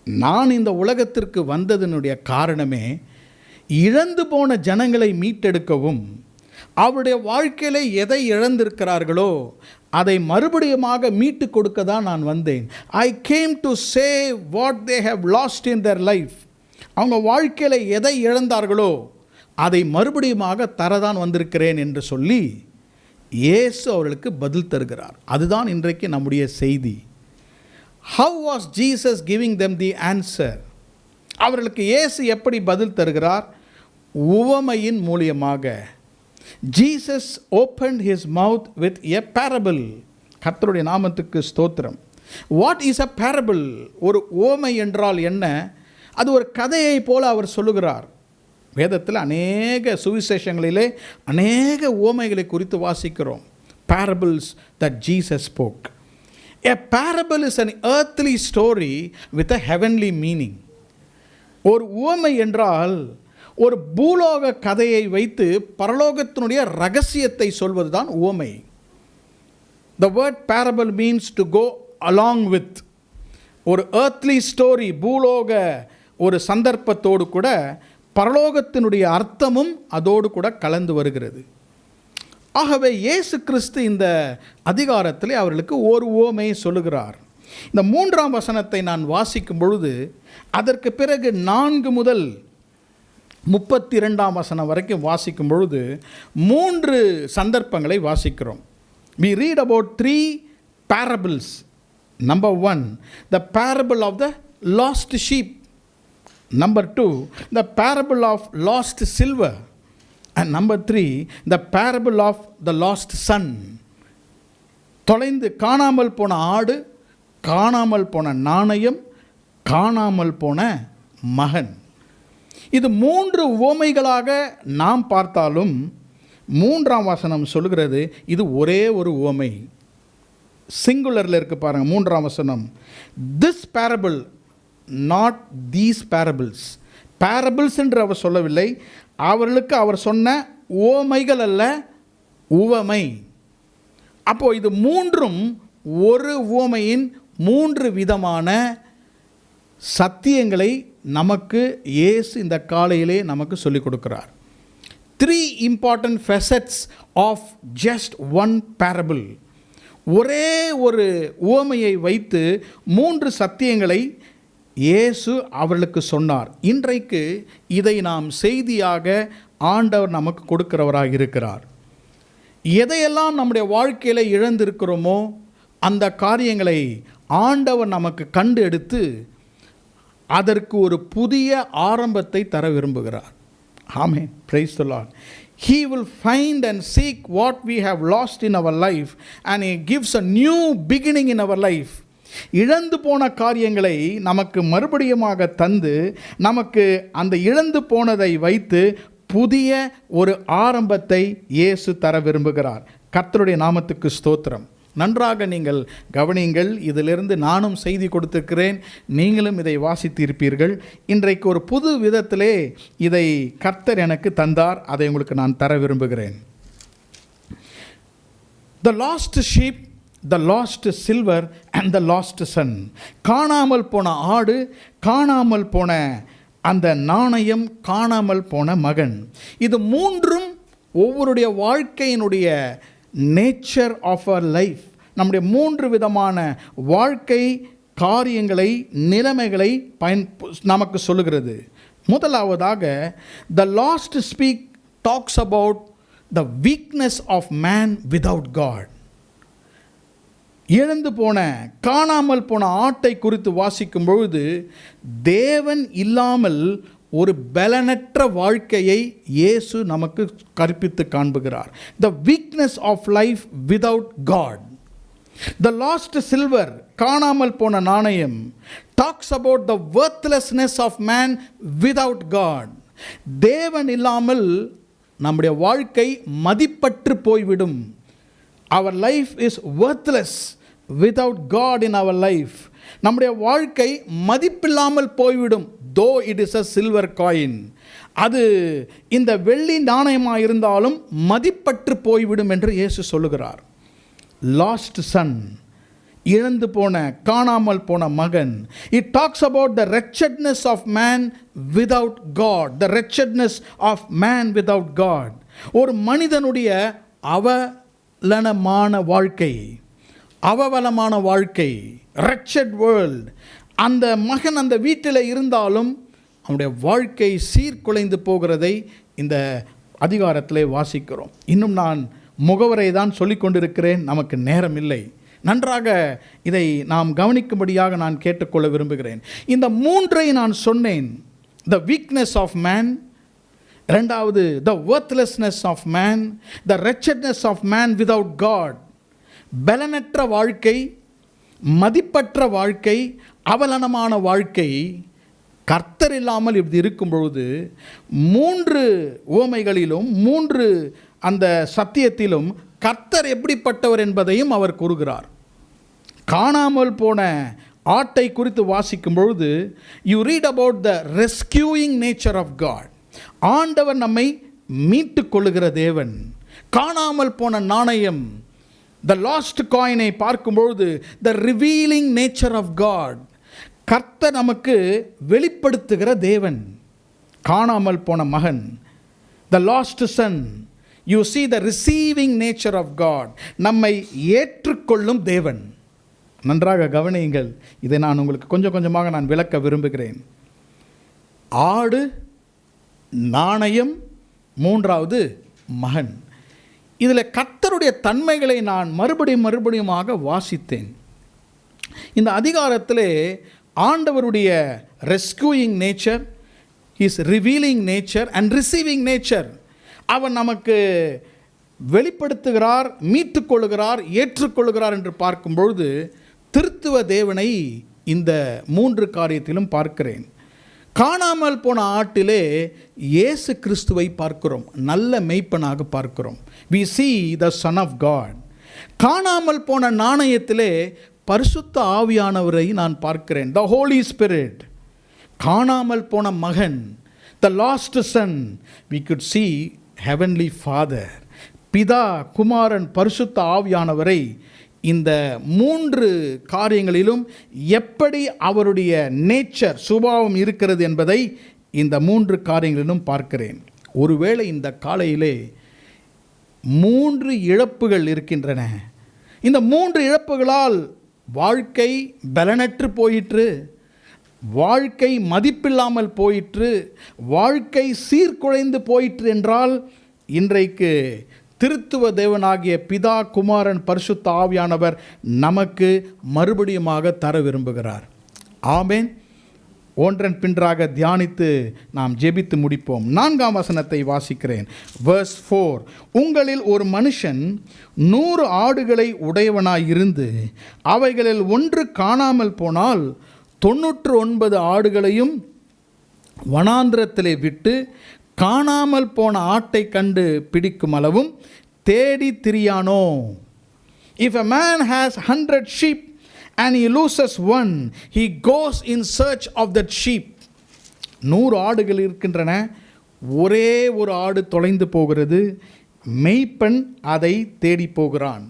நான் இந்த உலகத்திற்கு வந்ததனுடைய காரணமே இழந்து போன ஜனங்களை மீட்டெடுக்கவும், அவருடைய வாழ்க்கையில எதை இழந்திருக்கிறார்களோ அதை மறுபடியுமாக மீட்டு கொடுக்க தான் நான் வந்தேன். I came to save what they have lost in their life. அவங்க வாழ்க்கையில எதை இழந்தார்களோ அதை மறுபடியுமாக தரதான் வந்திருக்கிறேன் என்று சொல்லி இயேசு அவர்களுக்கு பதில் தருகிறார். அதுதான் இன்றைக்கு நம்முடைய செய்தி. How was Jesus giving them the answer? அவர்களுக்கு இயேசு எப்படி பதில் தருகிறார்? உவமையின் மூலமாக. Jesus opened his mouth with a parable. கர்த்தருடைய நாமத்துக்கு ஸ்தோத்திரம். What is a parable? ஒரு உவமை என்றால் என்ன? அது ஒரு கதையை போல அவர் சொல்லுகிறார். வேதத்தில் அநேக சுவிசேஷங்களிலே அநேக உவமைகளை குறித்து வாசிக்கிறோம். Parables that Jesus spoke. A parable is an earthly story with a heavenly meaning. ஒரு உவமை என்றால் ஒரு பூலோக கதையை வைத்து பரலோகத்தினுடைய ரகசியத்தை சொல்வதுதான் உவமை. The word parable means to go along with. ஒரு earthly story, பூலோக ஒரு சந்தர்ப்பத்தோடு கூட பரலோகத்தினுடைய அர்த்தமும் அதோடு கூட கலந்து வருகிறது. ஆகவே இயேசு கிறிஸ்து இந்த அதிகாரத்தில் அவர்களுக்கு ஒரு உவமையை சொல்லுகிறார். இந்த 3ஆம் வசனத்தை நான் வாசிக்கும் பொழுது அதற்கு பிறகு 4 முதல் 32ஆம் வசனம் வரைக்கும் வாசிக்கும் பொழுது 3 சந்தர்ப்பங்களை வாசிக்கிறோம். We read about 3 parables. Number 1, the parable of the lost sheep. Number 2, the parable of lost silver. And number 3, the parable of the lost son. தொலைந்து காணாமல் போன ஆடு, காணாமல் போன நாணயம், காணாமல் போன மகன். இது 3 உவமைகளாக நாம் பார்த்தாலும் 3ஆம் வசனம் சொல்கிறது இது ஒரே ஒரு உவமை. சிங்குலரில் இருக்கு பாருங்க. 3ஆம் வசனம், this parable, not these parables. parables என்று அவர் சொல்லவில்லை. அவர்களுக்கு அவர் சொன்ன உவமைகள் அல்ல, உவமை. அப்போ இது 3ம் ஒரு உவமையின் 3 விதமான சத்தியங்களை நமக்கு இயேசு இந்த காலையிலே நமக்கு சொல்லிக் கொடுக்கிறார். 3 important facets of just one parable. ஒரே ஒரு உவமையை வைத்து 3 சத்தியங்களை இயேசு அவர்களுக்கு சொன்னார். இன்றைக்கு இதை நாம் செய்தியாக ஆண்டவர் நமக்கு கொடுக்கிறவராக இருக்கிறார். எதையெல்லாம் நம்முடைய வாழ்க்கையில் இழந்திருக்கிறோமோ அந்த காரியங்களை ஆண்டவர் நமக்கு கண்டு எடுத்து அதற்கு ஒரு புதிய ஆரம்பத்தை தர விரும்புகிறார். ஆமென், praise the Lord. He will find and seek what we have lost in our life, and He gives a new beginning in our life. இழந்து போன காரியங்களை நமக்கு மறுபடியுமாக தந்து, நமக்கு அந்த இழந்து போனதை வைத்து புதிய ஒரு ஆரம்பத்தை இயேசு தர விரும்புகிறார். கர்த்தருடைய நாமத்துக்கு ஸ்தோத்திரம். நன்றாக நீங்கள் கவனியுங்கள். இதிலிருந்து நானும் செய்தி கொடுத்திருக்கிறேன், நீங்களும் இதை வாசித்திருப்பீர்கள். இன்றைக்கு ஒரு புது விதத்திலே இதை கர்த்தர் எனக்கு தந்தார், அதை உங்களுக்கு நான் தர விரும்புகிறேன். The lost sheep, the lost silver and the lost son. காணாமல் போன ஆடு, காணாமல் போன அந்த நாணயம், காணாமல் போன மகன். இது மூன்றும் ஒவ்வொருடைய வாழ்க்கையினுடைய நேச்சர் ஆஃப் அவர் லைஃப், நம்முடைய மூன்று விதமான வாழ்க்கை காரியங்களை, நிலைமைகளை நமக்கு சொல்லுகிறது. முதலாவதாக, the lost speak talks about the weakness of man without God. இழந்து போன, காணாமல் போன ஆட்டை குறித்து வாசிக்கும் பொழுது, தேவன் இல்லாமல் ஒரு பலனற்ற வாழ்க்கையை இயேசு நமக்கு கற்பித்து காண்புகிறார். The weakness of life without God. The lost silver, காணாமல் போன நாணயம், talks about the worthlessness of man without God. தேவன் இல்லாமல் நம்முடைய வாழ்க்கை மதிப்பற்று போய்விடும். Our life is worthless without God in our life. நம்முடைய வாழ்க்கை மதிப்பில்லாமல் போய்விடும். though it is a silver coin. அது இந்த வெள்ளி நாணயமாக இருந்தாலும் மதிப்பற்று போய்விடும் என்று இயேசு சொல்லுகிறார். லாஸ்ட் சன், இழந்து போன, காணாமல் போன மகன். It talks about the wretchedness of man without God. The wretchedness of man without God. ஒரு மனிதனுடைய அவலமான வாழ்க்கை, அவலமான வாழ்க்கை, wretched world. அந்த மகன் அந்த வீட்டில் இருந்தாலும் அவனுடைய வாழ்க்கை சீர்குலைந்து போகிறதை இந்த அதிகாரத்திலே வாசிக்கிறோம். இன்னும் நான் முகவரை தான் சொல்லி கொண்டிருக்கிறேன், நமக்கு நேரம் இல்லை. நன்றாக இதை நாம் கவனிக்கும்படியாக நான் கேட்டுக்கொள்ள விரும்புகிறேன். இந்த மூன்றை நான் சொன்னேன். the weakness of man, இரண்டாவது the worthlessness of man, the wretchedness of man without God. பலனற்ற வாழ்க்கை, மதிப்பற்ற வாழ்க்கை, அவலமான வாழ்க்கை. கர்த்தர் இல்லாமல் இப்படி இருக்கும் பொழுது மூன்று உவமைகளிலும், மூன்று அந்த சத்தியத்திலும் கர்த்தர் எப்படிப்பட்டவர் என்பதையும் அவர் கூறுகிறார். காணாமல் போன ஆட்டை குறித்து வாசிக்கும் பொழுது, you read about the rescuing nature of God. ஆண்டவர் நம்மை மீட்டு கொள்ளுகிற தேவன். காணாமல் போன நாணயம், த லாஸ்ட் காயினை பார்க்கும்பொழுது, the revealing nature of God. கர்த்தர் நமக்கு வெளிப்படுத்துகிற தேவன். காணாமல் போன மகன், the lost son. You see the receiving nature of God. நம்மை ஏற்றுக்கொள்ளும் தேவன். நன்றாக கவனியுங்கள். இதை நான் உங்களுக்கு கொஞ்சம் கொஞ்சமாக நான் விளக்க விரும்புகிறேன். ஆடு, நாணயம், மூன்றாவது மகன். இதில் கர்த்தருடைய தன்மைகளை நான் மறுபடியுமாக வாசித்தேன். இந்த அதிகாரத்திலே ஆண்டவருடைய rescuing nature, his revealing nature and receiving nature. அவர் நமக்கு வெளிப்படுத்துகிறார், மீட்டுக்கொள்கிறார், ஏற்றுக்கொள்கிறார் என்று பார்க்கும்பொழுது திருத்துவ தேவனை இந்த மூன்று காரியத்திலும் பார்க்கிறேன். காணாமல் போன ஆட்டிலே இயேசு கிறிஸ்துவை பார்க்கிறோம், நல்ல மெய்ப்பனாக பார்க்கிறோம். we see the son of God. காணாமல் போன நாணயத்திலே பரிசுத்த ஆவியானவரை நான் பார்க்கிறேன், the Holy Spirit. காணாமல் போன மகன், the lost son, we could see heavenly Father. பிதா, குமாரன், பரிசுத்த ஆவியானவரை இந்த மூன்று காரியங்களிலும் எப்படி அவருடைய நேச்சர், சுபாவம் இருக்கிறது என்பதை இந்த மூன்று காரியங்களிலும் பார்க்கிறேன். ஒருவேளை இந்த காலையிலே மூன்று இழப்புகள் இருக்கின்றன. இந்த மூன்று இழப்புகளால் வாழ்க்கை பலனற்று போயிற்று, வாழ்க்கை மதிப்பில்லாமல் போயிற்று, வாழ்க்கை சீர்குலைந்து போயிற்று என்றால், இன்றைக்கு திருத்துவ தேவனாகிய பிதா, குமாரன், பரிசுத்த ஆவியானவர் நமக்கு மறுபடியுமாக தர விரும்புகிறார். ஆமென். ஒன்றன் பின்றாக தியானித்து நாம் ஜெபித்து முடிப்போம். 4ஆம் வசனத்தை வாசிக்கிறேன். verse 4. உங்களில் ஒரு மனுஷன் 100 ஆடுகளை உடையவனாயிருந்து அவைகளில் ஒன்று காணாமல் போனால் 99 ஆடுகளையும் வனாந்திரத்திலே விட்டு காணாமல் போன ஆட்டை கண்டு பிடிக்கும் அளவும் தேடி திரியானோ? If a man has 100 sheep and he loses one, he goes in search of that sheep. 100 ஆடுகள் இருக்கின்றன, ஒரே ஒரு ஆடு தொலைந்து போகிறது, மேய்ப்பன் அதை தேடி போகிறான்.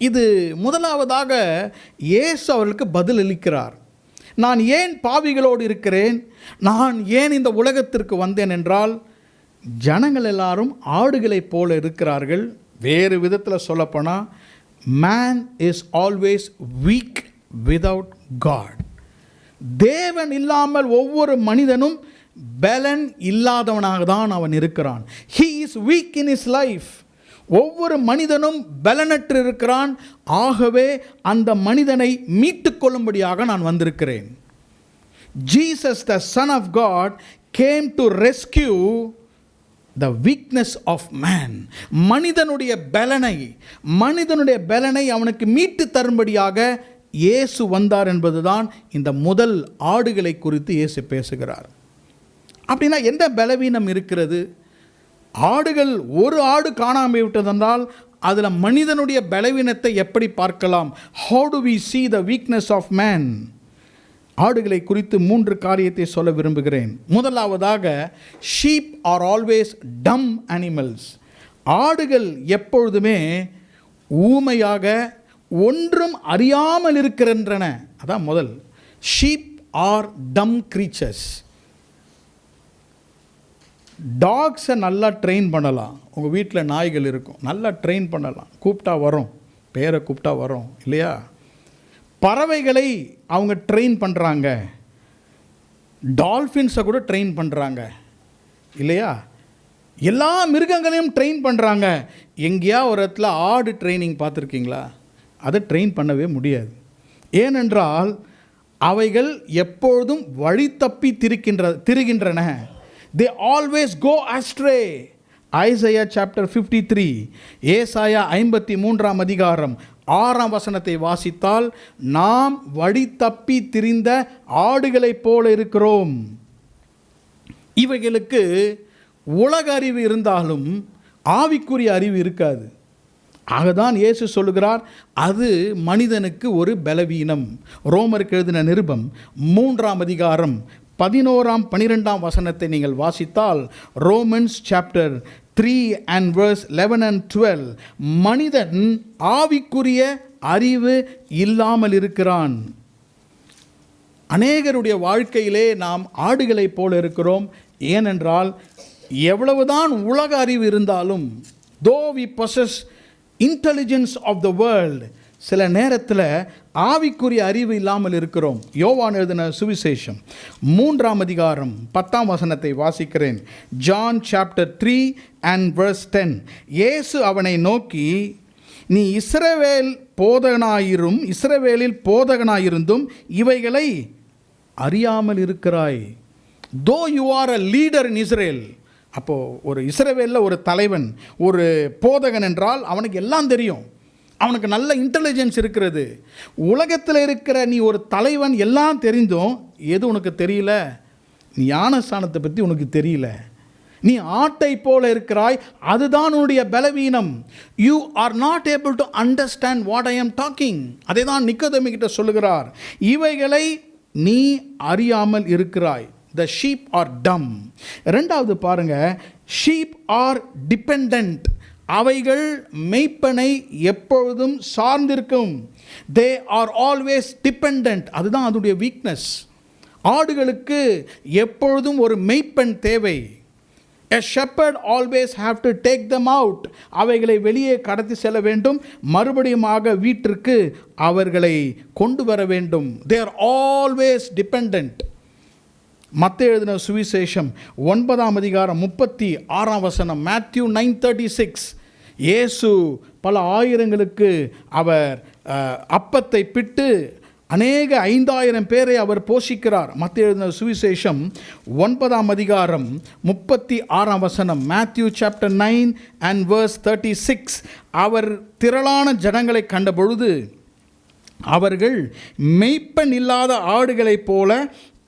இது முதலாவதாக இயேசு அவர்களுக்கு பதில் அளிக்கிறார். நான் ஏன் பாவிகளோடு இருக்கிறேன், நான் ஏன் இந்த உலகத்திற்கு வந்தேன் என்றால், ஜனங்கள் எல்லாரும் ஆடுகளைப் போல இருக்கிறார்கள். வேறு விதத்தில் சொல்லப்போனால், man is always weak without God. தேவன் இல்லாமல் ஒவ்வொரு மனிதனும் பலன் இல்லாதவனாக தான் அவன் இருக்கிறான். He is weak in his life. ஒவ்வொரு மனிதனும் பலனற்று இருக்கிறான். ஆகவே அந்த மனிதனை மீட்டுக் கொள்ளும்படியாக நான் வந்திருக்கிறேன். Jesus, the Son of God, came to rescue the weakness of man. மனிதனுடைய பலனை அவனுக்கு மீட்டு தரும்படியாக இயேசு வந்தார் என்பதுதான் இந்த முதல் ஆடுகளை குறித்து இயேசு பேசுகிறார். அப்படின்னா எந்த பலவீனம் இருக்கிறது? ஆடுகள், ஒரு ஆடு காணாமல் விட்டதென்றால் அதில் மனிதனுடைய பலவீனத்தை எப்படி பார்க்கலாம்? How do we see the weakness of man? ஆடுகளை குறித்து 3 காரியத்தை சொல்ல விரும்புகிறேன். முதலாவதாக, sheep are always dumb animals. ஆடுகள் எப்பொழுதுமே ஊமையாக ஒன்றும் அறியாமல் இருக்கின்றன. அதான் முதல். sheep are dumb creatures. டாக்ஸை நல்லா ட்ரெயின் பண்ணலாம். உங்கள் வீட்டில் நாய்கள் இருக்கும், நல்லா ட்ரெயின் பண்ணலாம், கூப்பிட்டா வரும், பேரை கூப்பிட்டா வரும் இல்லையா? பறவைகளை அவங்க ட்ரெயின் பண்ணுறாங்க, டால்ஃபின்ஸை கூட ட்ரெயின் பண்ணுறாங்க இல்லையா? எல்லா மிருகங்களையும் ட்ரெயின் பண்ணுறாங்க. எங்கேயா ஒரு இடத்துல ஆடு ட்ரைனிங் பார்த்துருக்கீங்களா? அதை ட்ரெயின் பண்ணவே முடியாது. ஏனென்றால் அவைகள் எப்பொழுதும் வழி தப்பி திரிகின்றன. They always go astray. Isaiah chapter 53, ஏசாயா 53ஆம் அதிகாரம் 6ஆம் வசனத்தை வாசித்தால், நாம் வழி தப்பி திரிந்த ஆடுகளைப் போல இருக்கிறோம். இவைகளுக்கு உலக அறிவு இருந்தாலும் ஆவிக்குரிய அறிவு இருக்காது. ஆகதான் இயேசு சொல்லுகிறார், அது மனிதனுக்கு ஒரு பலவீனம். ரோமருக்கு எழுதின நிருபம் 3ஆம் அதிகாரம் 11ஆம் 12ஆம் வசனத்தை நீங்கள் வாசித்தால், Romans chapter 3 and verse 11 and 12, மனிதன் ஆவிக்குரிய அறிவு இல்லாமல் இருக்கிறான். அநேகருடைய வாழ்க்கையிலே நாம் ஆடுகளைப் போல இருக்கிறோம். ஏனென்றால் எவ்வளவுதான் உலக அறிவு இருந்தாலும், though we possess intelligence of the world, சில நேரத்தில் ஆவிக்குரிய அறிவு இல்லாமல் இருக்கிறோம். யோவான் எழுதின சுவிசேஷம் 3ஆம் அதிகாரம் 10ஆம் வசனத்தை வாசிக்கிறேன். John chapter 3 and verse 10. இயேசு அவனை நோக்கி, நீ இஸ்ரவேலில் போதகனாயிருந்தும் இவைகளை அறியாமல் இருக்கிறாய். though you are a leader in Israel. அப்போது ஒரு இஸ்ரவேலில் ஒரு தலைவன், ஒரு போதகன் என்றால் அவனுக்கு எல்லாம் தெரியும், அவனுக்கு நல்ல இன்டெலிஜென்ஸ் இருக்கிறது. உலகத்தில் இருக்கிற நீ ஒரு தலைவன், எல்லாம் தெரிந்தும் எது உனக்கு தெரியல? ஞானஸ்தானத்தை பற்றி உனக்கு தெரியல. நீ ஆட்டை போல இருக்கிறாய், அதுதான் உன்னுடைய பலவீனம். You are not able to understand what I am talking. அதை தான் நிக்கோதேமு கிட்ட சொல்லுகிறார், இவைகளை நீ அறியாமல் இருக்கிறாய். The sheep are dumb. இரண்டாவது பாருங்க, sheep are dependent. அவைகள் மேய்ப்பனை எப்பொழுதும் சார்ந்திருக்கும். They are always dependent. அதுதான் அதனுடைய வீக்னஸ். ஆடுகளுக்கு எப்பொழுதும் ஒரு மேய்ப்பன் தேவை. A shepherd always have to take them out. அவைகளை வெளியே கடத்தி செல்ல வேண்டும், மறுபடியுமாக வீட்டிற்கு அவர்களை கொண்டு வர வேண்டும். They are always dependent. மத்தேயு எழுதின சுவிசேஷம் 9ஆம் அதிகாரம் 36ஆம் வசனம், Matthew 9:36. இயேசு பல ஆயிரங்களுக்கு அவர் அப்பத்தை பிட்டு அநேக 5000 பேரை அவர் போஷிக்கிறார். மத்தேயு எழுதின சுவிசேஷம் 9ஆம் அதிகாரம் 36ஆம் வசனம், மேத்யூ சாப்டர் 9 and verse 36. அவர் திரளான ஜனங்களை கண்டபொழுது அவர்கள் மெய்ப்பன் இல்லாத ஆடுகளைப் போல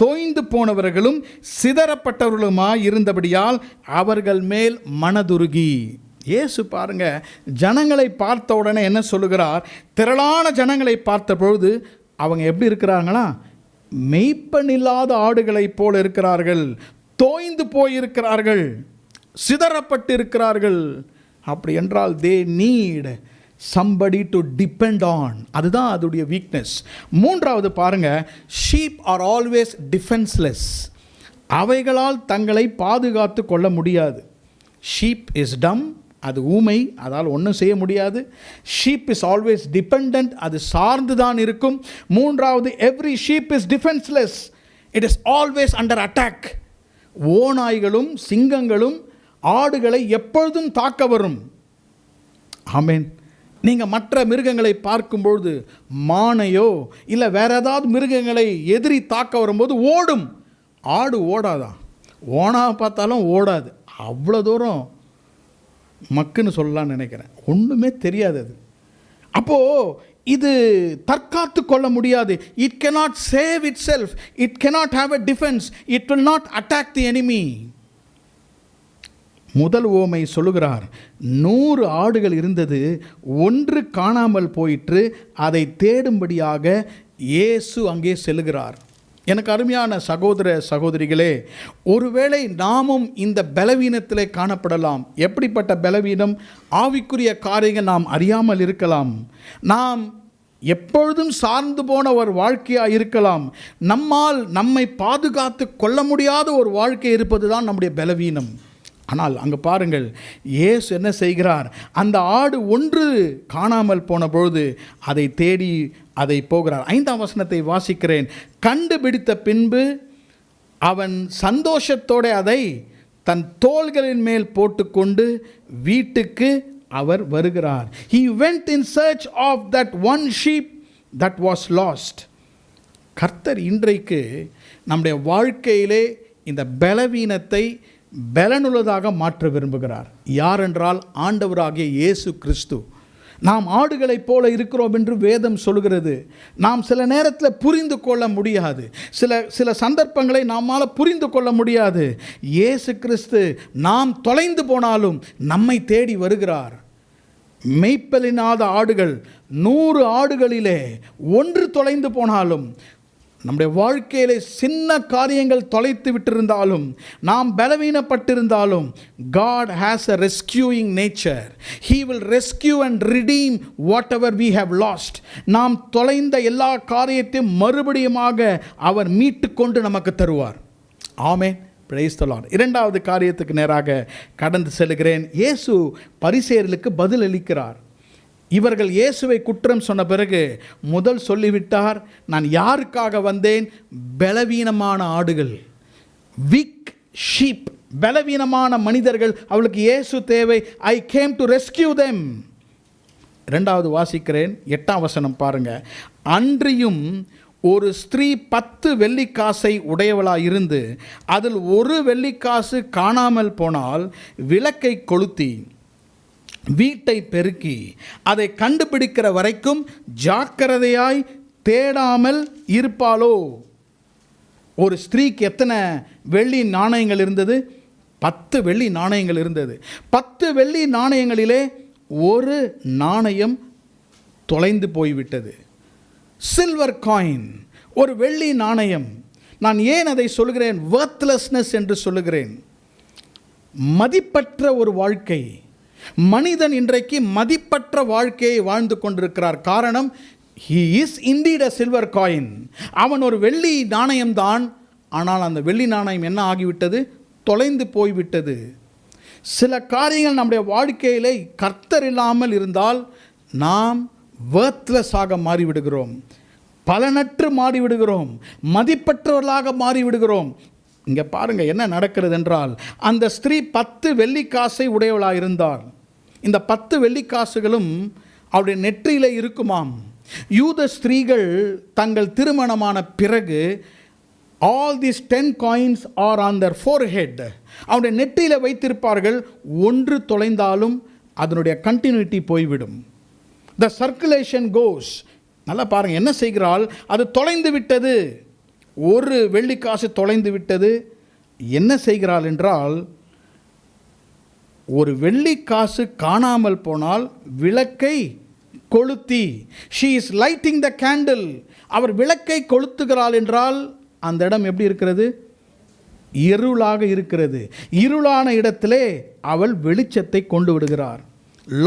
தோய்ந்து போனவர்களும் சிதறப்பட்டவர்களுமாய் இருந்தபடியால் அவர்கள் மேல் மனதுருகி. இயேசு பாருங்க, ஜனங்களை பார்த்த உடனே என்ன சொல்லுகிறார்? திரளான ஜனங்களை பார்த்த பொழுது அவங்க எப்படி இருக்கிறாங்களா? மெய்ப்பன் இல்லாத ஆடுகளைப் போல இருக்கிறார்கள், தோய்ந்து போயிருக்கிறார்கள், சிதறப்பட்டு இருக்கிறார்கள். அப்படி என்றால் they need somebody to depend on. அதுதான் அதுடைய வீக்னஸ். மூன்றாவது பாருங்க, sheep are always defenseless. அவைகளால் தங்களை பாதுகாத்து கொள்ள முடியாது. sheep is dumb, அது ஊமை, அதால் ஒன்றும் செய்ய முடியாது. sheep is always dependent, அது சார்ந்து தான் இருக்கும். மூன்றாவது, every sheep is defenseless, it is always under attack. ஓநாய்களும் சிங்கங்களும் ஆடுகளை எப்பொழுதும் தாக்க வரும். ஆமென். நீங்கள் மற்ற மிருகங்களை பார்க்கும்பொழுது, மானையோ இல்லை வேற ஏதாவது மிருகங்களை எதிரி தாக்க வரும்போது ஓடும். ஆடு ஓடாதான், ஓனா பார்த்தாலும் ஓடாது. அவ்வளோ தூரம் மக்குன்னு சொல்லலான்னு நினைக்கிறேன். ஒன்றுமே தெரியாது அது. அப்போது இது தற்காத்து கொள்ள முடியாது. It cannot save itself, it cannot have a defense, it will not attack the enemy. முதல் ஓமை சொல்லுகிறார், 100 ஆடுகள் இருந்தது, ஒன்று காணாமல் போயிற்று, அதை தேடும்படியாக இயேசு அங்கே செல்லுகிறார். எனக்கு அருமையான சகோதர சகோதரிகளே, ஒருவேளை நாமும் இந்த பலவீனத்திலே காணப்படலாம். எப்படிப்பட்ட பலவீனம்? ஆவிக்குரிய காரியங்கள் நாம் அறியாமல் இருக்கலாம். நாம் எப்பொழுதும் சார்ந்து போன ஒரு வாழ்க்கையாக இருக்கலாம். நம்மால் நம்மை பாதுகாத்து கொள்ள முடியாத ஒரு வாழ்க்கை இருப்பது தான் நம்முடைய பலவீனம். ஆனால் அங்கே பாருங்கள், இயேசு என்ன செய்கிறார்? அந்த ஆடு ஒன்று காணாமல் போன பொழுது அதை தேடி அதை போகிறார். 5ஆம் வசனத்தை வாசிக்கிறேன். கண்டுபிடித்த பின்பு அவன் சந்தோஷத்தோடு அதை தன் தோள்களின் மேல் போட்டுக்கொண்டு வீட்டுக்கு அவர் வருகிறார். He went in search of that one sheep that was lost. கர்த்தர் இன்றைக்கு நம்முடைய வாழ்க்கையிலே இந்த பலவீனத்தை பலனுள்ளதாக மாற்ற விரும்புகிறார். யார் என்றால் ஆண்டவராகிய இயேசு கிறிஸ்து. நாம் ஆடுகளைப் போல இருக்கிறோம் என்று வேதம் சொல்கிறது. நாம் சில நேரத்தில் புரிந்து கொள்ள முடியாது, சில சந்தர்ப்பங்களை நம்மால் புரிந்து கொள்ள முடியாது. இயேசு கிறிஸ்து நாம் தொலைந்து போனாலும் நம்மை தேடி வருகிறார். மெய்ப்பலினாத ஆடுகள் 100 ஆடுகளிலே ஒன்று தொலைந்து போனாலும், நம்முடைய வாழ்க்கையிலே சின்ன காரியங்கள் தொலைத்து விட்டிருந்தாலும், நாம் பலவீனப்பட்டிருந்தாலும், God has a rescuing nature. He will rescue and redeem whatever we have lost. நாம் தொலைந்த எல்லா காரியத்தையும் மறுபடியுமாக அவர் மீட்டு கொண்டு நமக்கு தருவார். ஆமென். Praise the Lord. இரண்டாவது காரியத்துக்கு நேராக கடந்து செல்கிறேன். இயேசு பரிசேயர்களுக்கு பதில் அளிக்கிறார். இவர்கள் இயேசுவை குற்றம் சொன்ன பிறகு முதல் சொல்லிவிட்டார், நான் யாருக்காக வந்தேன்? பலவீனமான ஆடுகள், வீக் ஷீப், பலவீனமான மனிதர்கள், அவளுக்கு இயேசு தேவை. I came to rescue them. இரண்டாவது வாசிக்கிறேன், 8ஆம் வசனம் பாருங்க. அன்றியும் ஒரு ஸ்திரீ 10 வெள்ளிக்காசை உடையவளாக இருந்து அதில் ஒரு வெள்ளிக்காசு காணாமல் போனால் விளக்கை கொளுத்தி வீட்டை பெருக்கி அதை கண்டுபிடிக்கிற வரைக்கும் ஜாக்கிரதையாய் தேடாமல் இருப்பாளோ? ஒரு ஸ்திரீக்கு எத்தனை வெள்ளி நாணயங்கள் இருந்தது? 10 வெள்ளி நாணயங்கள் இருந்தது. 10 வெள்ளி நாணயங்களிலே ஒரு நாணயம் தொலைந்து போய்விட்டது. சில்வர் காயின், ஒரு வெள்ளி நாணயம். நான் ஏன் அதை சொல்கிறேன்? வர்த்லெஸ்னஸ் என்று சொல்லுகிறேன். மதிப்பற்ற ஒரு வாழ்க்கை. மனிதன் இன்றைக்கு மதிப்பற்ற வாழ்க்கையை வாழ்ந்து கொண்டிருக்கிறார். காரணம், he is indeed a silver coin. அவன் ஒரு வெள்ளி நாணயம்தான், ஆனால் அந்த வெள்ளி நாணயம் என்ன ஆகிவிட்டது? தொலைந்து போய்விட்டது. சில காரியங்கள் நம்முடைய வாழ்க்கையிலே கர்த்தர் இல்லாமல் இருந்தால் நாம் வர்த்லெஸ்ஸாக மாறிவிடுகிறோம், பலனற்று மாறிவிடுகிறோம், மதிப்பற்றவர்களாக மாறிவிடுகிறோம். இங்கே பாருங்கள் என்ன நடக்கிறது என்றால், அந்த ஸ்திரீ 10 வெள்ளிக்காசை உடையவளாக இருந்தால், இந்த 10 வெள்ளிக்காசுகளும் அவருடைய நெற்றியில் இருக்குமாம். யூத ஸ்திரீகள் தங்கள் திருமணமான பிறகு all these 10 coins are on their forehead. அவருடைய நெற்றியில் வைத்திருப்பார்கள். ஒன்று தொலைந்தாலும் அதனுடைய கண்டினியூட்டி போய்விடும். The circulation goes. நல்லா பாருங்கள், என்ன செய்கிறாள்? அது தொலைந்து விட்டது. ஒரு வெள்ளிக்காசு தொலைந்து விட்டது. என்ன செய்கிறாள் என்றால், ஒரு வெள்ளிக்காசு காணாமல் போனால் விளக்கை கொளுத்தி, she is lighting the candle. அவர் விளக்கை கொளுத்துகிறாள் என்றால் அந்த இடம் எப்படி இருக்கிறது? இருளாக இருக்கிறது. இருளான இடத்திலே அவள் வெளிச்சத்தை கொண்டு விடுகிறார்.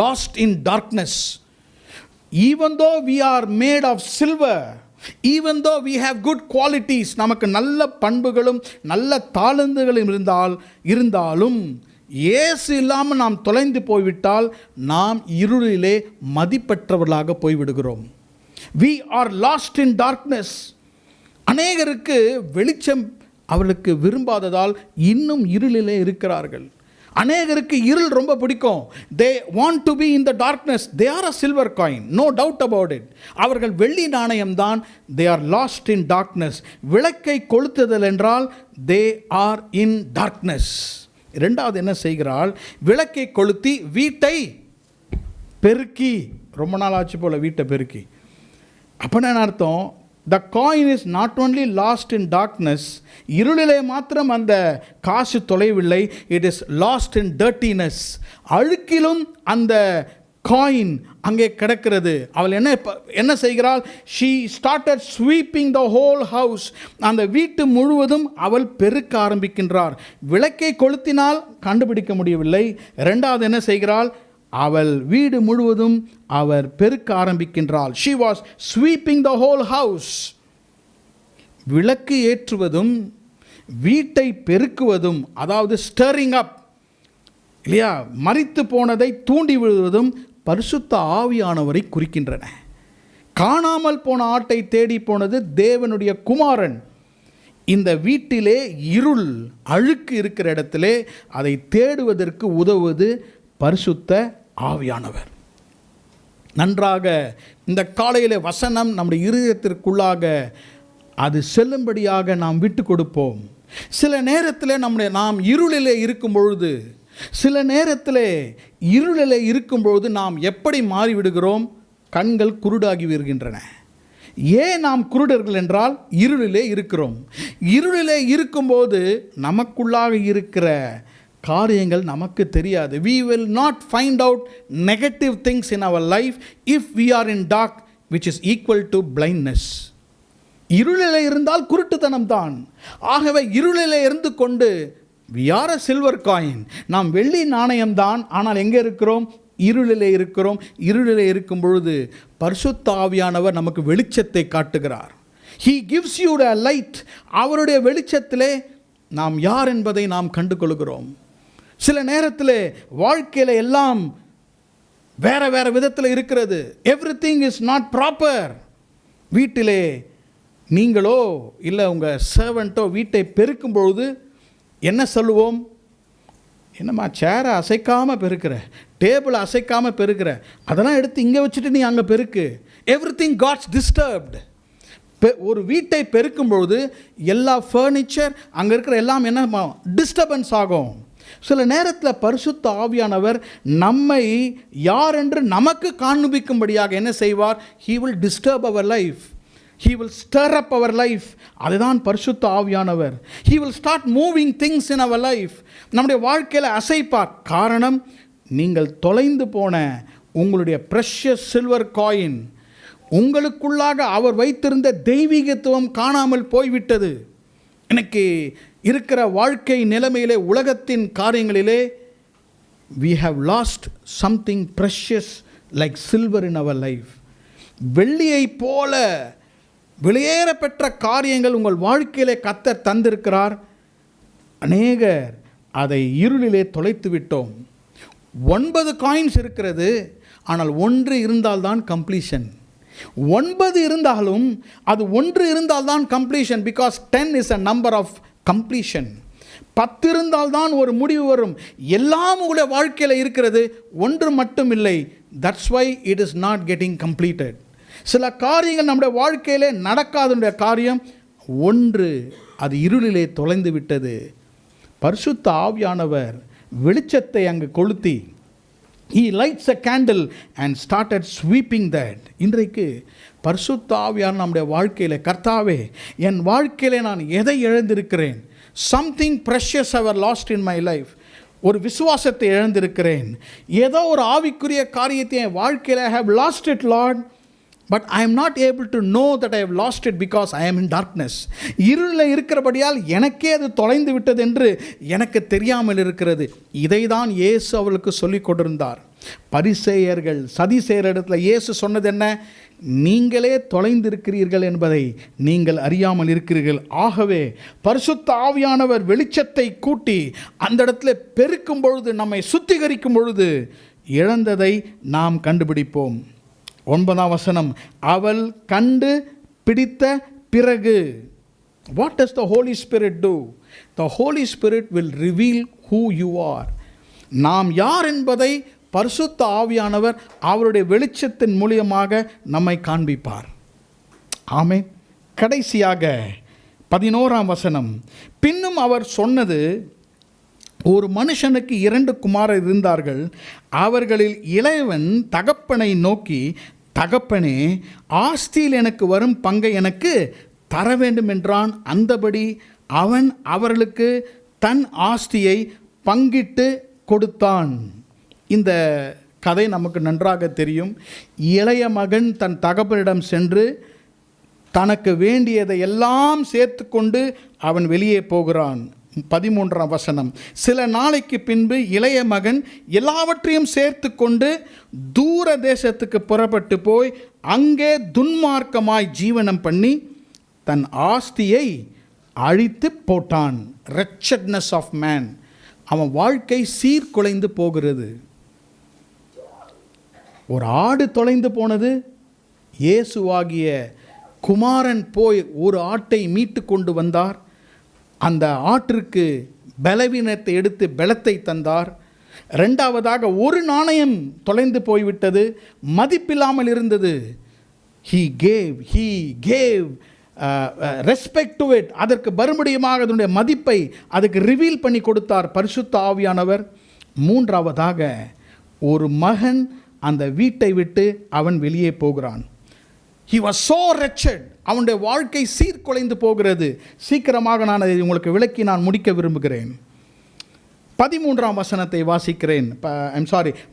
Lost in darkness. Even though we are made of silver, even though we have good qualities, நமக்கு நல்ல பண்புகளும் நல்ல தாளந்துகளும் இருந்தாலும் இயேசு இல்லாமல் நாம் தொலைந்து போய்விட்டால் நாம் இருளிலே மதிப்பற்றவர்களாக போய்விடுகிறோம். We are lost in darkness. அநேகருக்கு வெளிச்சம் அவர்களுக்கு விரும்பாததால் இன்னும் இருளிலே இருக்கிறார்கள். அநேகருக்கு இருள் ரொம்ப பிடிக்கும். they want to be in the darkness. they are a silver coin, no doubt about it. அவர்கள் வெள்ளி நாணயம்தான். they are lost in darkness. விளக்கை கொளுத்துதல் என்றால் they are in darkness. இரண்டாவது என்ன செய்கிறாள்? விளக்கை கொளுத்தி வீட்டை பெருக்கி, ரொம்ப நாள் ஆச்சு போல வீட்டை பெருக்கி. அப்படின்னா அர்த்தம், the coin is not only lost in darkness, இருளிலே மாத்திரம் அந்த காசு தொலைவில்லை, it is lost in dirtiness. அழுக்கிலும் அந்த காயின் அங்கே கிடக்கிறது. அவள் என்ன செய்கிறாள்? she started sweeping the whole house. அந்த வீட்டு முழுவதும் அவள் பெருக்க ஆரம்பிக்கின்றார். விளக்கை கொளுத்தினால் கண்டுபிடிக்க முடியவில்லை. இரண்டாவது என்ன செய்கிறாள்? அவள் வீடு முழுவதும் அவர் பெருக்க ஆரம்பிக்கின்றாள். she was sweeping the whole house. விளக்கு ஏற்றுவதும் வீட்டை பெருக்குவதும், அதாவது stirring up இல்லையா, மரித்து போனதை தூண்டி விடுவதும் பரிசுத்த ஆவியானவரை குறிக்கின்றன. காணாமல் போன ஆட்டை தேடி போனது தேவனுடைய குமாரன். இந்த வீட்டிலே இருள் அழுக்கு இருக்கிற இடத்திலே அதை தேடுவதற்கு உதவுவது பரிசுத்த ஆவியானவர். நன்றாக இந்த காலையிலே வசனம் நம்முடைய இருதயத்திற்குள்ளாக அது செல்லும்படியாக நாம் விட்டு கொடுப்போம். சில நேரத்தில் நாம் இருளிலே இருக்கும் பொழுது, சில நேரத்தில் இருளிலே இருக்கும்பொழுது நாம் எப்படி மாறிவிடுகிறோம்? கண்கள் குருடாகி வருகின்றன. ஏன் நாம் குருடர்கள் என்றால் இருளிலே இருக்கிறோம். இருளிலே இருக்கும்போது நமக்குள்ளாக இருக்கிற காரியங்கள் நமக்கு தெரியாது. we will not find out negative things in our life if we are in dark, which is equal to blindness. இருளிலே இருந்தால் குருட்டுத்தனம் தான். ஆகவே இருளிலே இருந்து கொண்டு we are a silver coin. நாம் வெள்ளி நாணயம்தான். ஆனால் எங்கே இருக்கிறோம்? இருளிலே இருக்கிறோம். இருளிலே இருக்கும் பொழுது பரிசுத்த ஆவியானவர் நமக்கு வெளிச்சத்தை காட்டுகிறார். he gives you the light. அவருடைய வெளிச்சத்திலே நாம் யார் என்பதை நாம் கண்டு கொள்கிறோம். சில நேரத்தில் வாழ்க்கையில் எல்லாம் வேற வேற விதத்தில் இருக்கிறது. Everything is not proper. வீட்டிலே நீங்களோ இல்லை உங்கள் சர்வெண்ட்டோ வீட்டை பெருக்கும் பொழுது என்ன சொல்லுவோம்? என்னம்மா சேரை அசைக்காமல் பெருக்கிற, டேபிளை அசைக்காமல் பெருக்கிற, அதெல்லாம் எடுத்து இங்கே வச்சுட்டு நீ அங்கே பெருக்கு. Everything gets disturbed. ஒரு வீட்டை பெருக்கும் பொழுது எல்லா ஃபர்னிச்சர் அங்கே இருக்கிற எல்லாம் என்ன டிஸ்டர்பன்ஸ் ஆகும். சில நேரத்தில் பரிசுத்த ஆவியானவர் நம்மை யார் என்று நமக்கு காண்பிக்கும்படியாக என்ன செய்வார்? he will disturb our life. he will stir up our life. அதுதான் பரிசுத்த ஆவியானவர். he will start moving things in our life. நம்முடைய வாழ்க்கையில் அசைப்பார். காரணம், நீங்கள் தொலைந்து போன உங்களுடைய precious silver coin, உங்களுக்குள்ளாக அவர் வைத்திருந்த தெய்வீகத்துவம் காணாமல் போய்விட்டது. எனக்கு இருக்கிற வாழ்க்கை நிலைமையிலே, உலகத்தின் காரியங்களிலே we have lost something precious like silver in our life. வெள்ளியை போல வெளியேற பெற்ற காரியங்கள் உங்கள் வாழ்க்கையிலே கர்த்தர் தந்திருக்கிறார். அநேகர் அதை இருளிலே தொலைத்து விட்டோம். 9 காயின்ஸ் இருக்கிறது, ஆனால் 1 இருந்தால்தான் கம்ப்ளீஷன். 9 இருந்தாலும் அது 1 இருந்தால்தான் completion. Because 10 is a number of completion. 10 இருந்தால்தான் ஒரு முடிவு வரும். எல்லாம் உங்களுடைய வாழ்க்கையில் இருக்கிறது, 1 மட்டும் இல்லை. That's why it is not getting completed. சில காரியங்கள் நம்முடைய வாழ்க்கையிலே நடக்காதனுடைய காரியம் ஒன்று, அது இருளிலே தொலைந்து விட்டது. பரிசுத்த ஆவியானவர் வெளிச்சத்தை அங்கு கொளுத்தி, he lights a candle and started sweeping that. இன்றைக்கு பரிசுத்த ஆவியானவர் நம்முடைய வாழ்க்கையில், கர்த்தாவே என் வாழ்க்கையிலே நான் எதை இழந்திருக்கிறேன், something precious I have lost in my life, ஒரு விசுவாசத்தை இழந்திருக்கிறேன், ஏதோ ஒரு ஆவிக்குரிய காரியத்தை என் வாழ்க்கையில் I have lost it Lord, but I am not able to know that I have lost it because I am in darkness. இருளில் இருக்கிறபடியால் எனக்கே அது தொலைந்து விட்டது என்று எனக்கு தெரியாமல் இருக்கிறது. இதை தான் இயேசு அவளுக்கு சொல்லிக் கொண்டிருந்தார். பரிசேயர்கள் சதிசேயர் இடத்துல இயேசு சொன்னது என்ன? நீங்களே தொலைந்திருக்கிறீர்கள் என்பதை நீங்கள் அறியாமல் இருக்கிறீர்கள். ஆகவே பரிசுத்த ஆவியானவர் வெளிச்சத்தை கூட்டி அந்த இடத்துல பெருக்கும் பொழுது, நம்மை சுத்திகரிக்கும் பொழுது இழந்ததை நாம் கண்டுபிடிப்போம். 9ஆம் வசனம், அவள் கண்டு பிடித்த பிறகு. What does the Holy Spirit do? The Holy Spirit will reveal who you are. நாம் யார் என்பதை பரிசுத்த ஆவியானவர் அவருடைய வெளிச்சத்தின் மூலியமாக நம்மை காண்பிப்பார். ஆமென். கடைசியாக 11ஆம் வசனம், பின்னும் அவர் சொன்னது, ஒரு மனுஷனுக்கு 2 குமாரர் இருந்தார்கள். அவர்களில் இளையவன் தகப்பனை நோக்கி, தகப்பனே, ஆஸ்தியில் எனக்கு வரும் பங்கை எனக்கு தர வேண்டும் என்றான். அந்தபடி அவன் அவர்களுக்கு தன் ஆஸ்தியை பங்கிட்டு கொடுத்தான். இந்த கதை நமக்கு நன்றாக தெரியும். இளைய மகன் தன் தகப்பனிடம் சென்று தனக்கு வேண்டியதை எல்லாம் சேர்த்து கொண்டு அவன் வெளியே போகிறான். 13ஆம் வசனம், சில நாளைக்கு பின்பு இளைய மகன் எல்லாவற்றையும் சேர்த்து கொண்டு தூர தேசத்துக்கு புறப்பட்டு போய் அங்கே துன்மார்க்கமாய் ஜீவனம் பண்ணி தன் ஆஸ்தியை அழித்து போட்டான். wretchedness of man. அவன் வாழ்க்கை சீர்குலைந்து போகிறது. ஒரு ஆடு தொலைந்து போனது, இயேசுவாகிய குமாரன் போய் ஒரு ஆட்டை மீட்டு கொண்டு வந்தார். அந்த ஆட்டிற்கு பலவீனத்தை எடுத்து பலத்தை தந்தார். 2வதாக ஒரு நாணயம் தொலைந்து போய்விட்டது, மதிப்பில்லாமல் இருந்தது. he gave respect to it. அதற்கு மறுபடியுமாக அதனுடைய மதிப்பை அதுக்கு ரிவீல் பண்ணி கொடுத்தார் பரிசுத்த ஆவியானவர். 3வதாக ஒரு மகன் அந்த வீட்டை விட்டு அவன் வெளியே போகிறான். he was so wretched. அவனுடைய வாழ்க்கை சீர்குலைந்து போகிறது. சீக்கிரமாக நான் அதை உங்களுக்கு விளக்கி நான் முடிக்க விரும்புகிறேன். 13ஆம் வசனத்தை வாசிக்கிறேன்.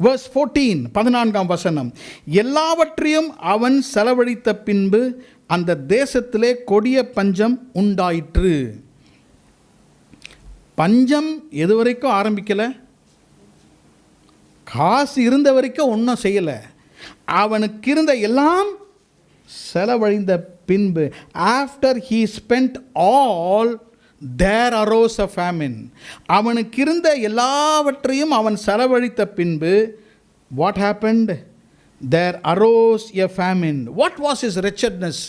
verse 14, 14ஆம் வசனம், எல்லாவற்றையும் அவன் செலவழித்த பின்பு அந்த தேசத்திலே கொடிய பஞ்சம் உண்டாயிற்று. பஞ்சம் எது வரைக்கும் ஆரம்பிக்கலை? காசு இருந்த வரைக்கும் ஒன்றும் செய்யலை. அவனுக்கு இருந்த எல்லாம் செலவழிந்த பின்பு, after he spent all, there arose a famine. அவனுக்கு இருந்த எல்லாவற்றையும் அவன் செலவழித்த பின்பு, what happened? There arose a famine. What was his wretchedness?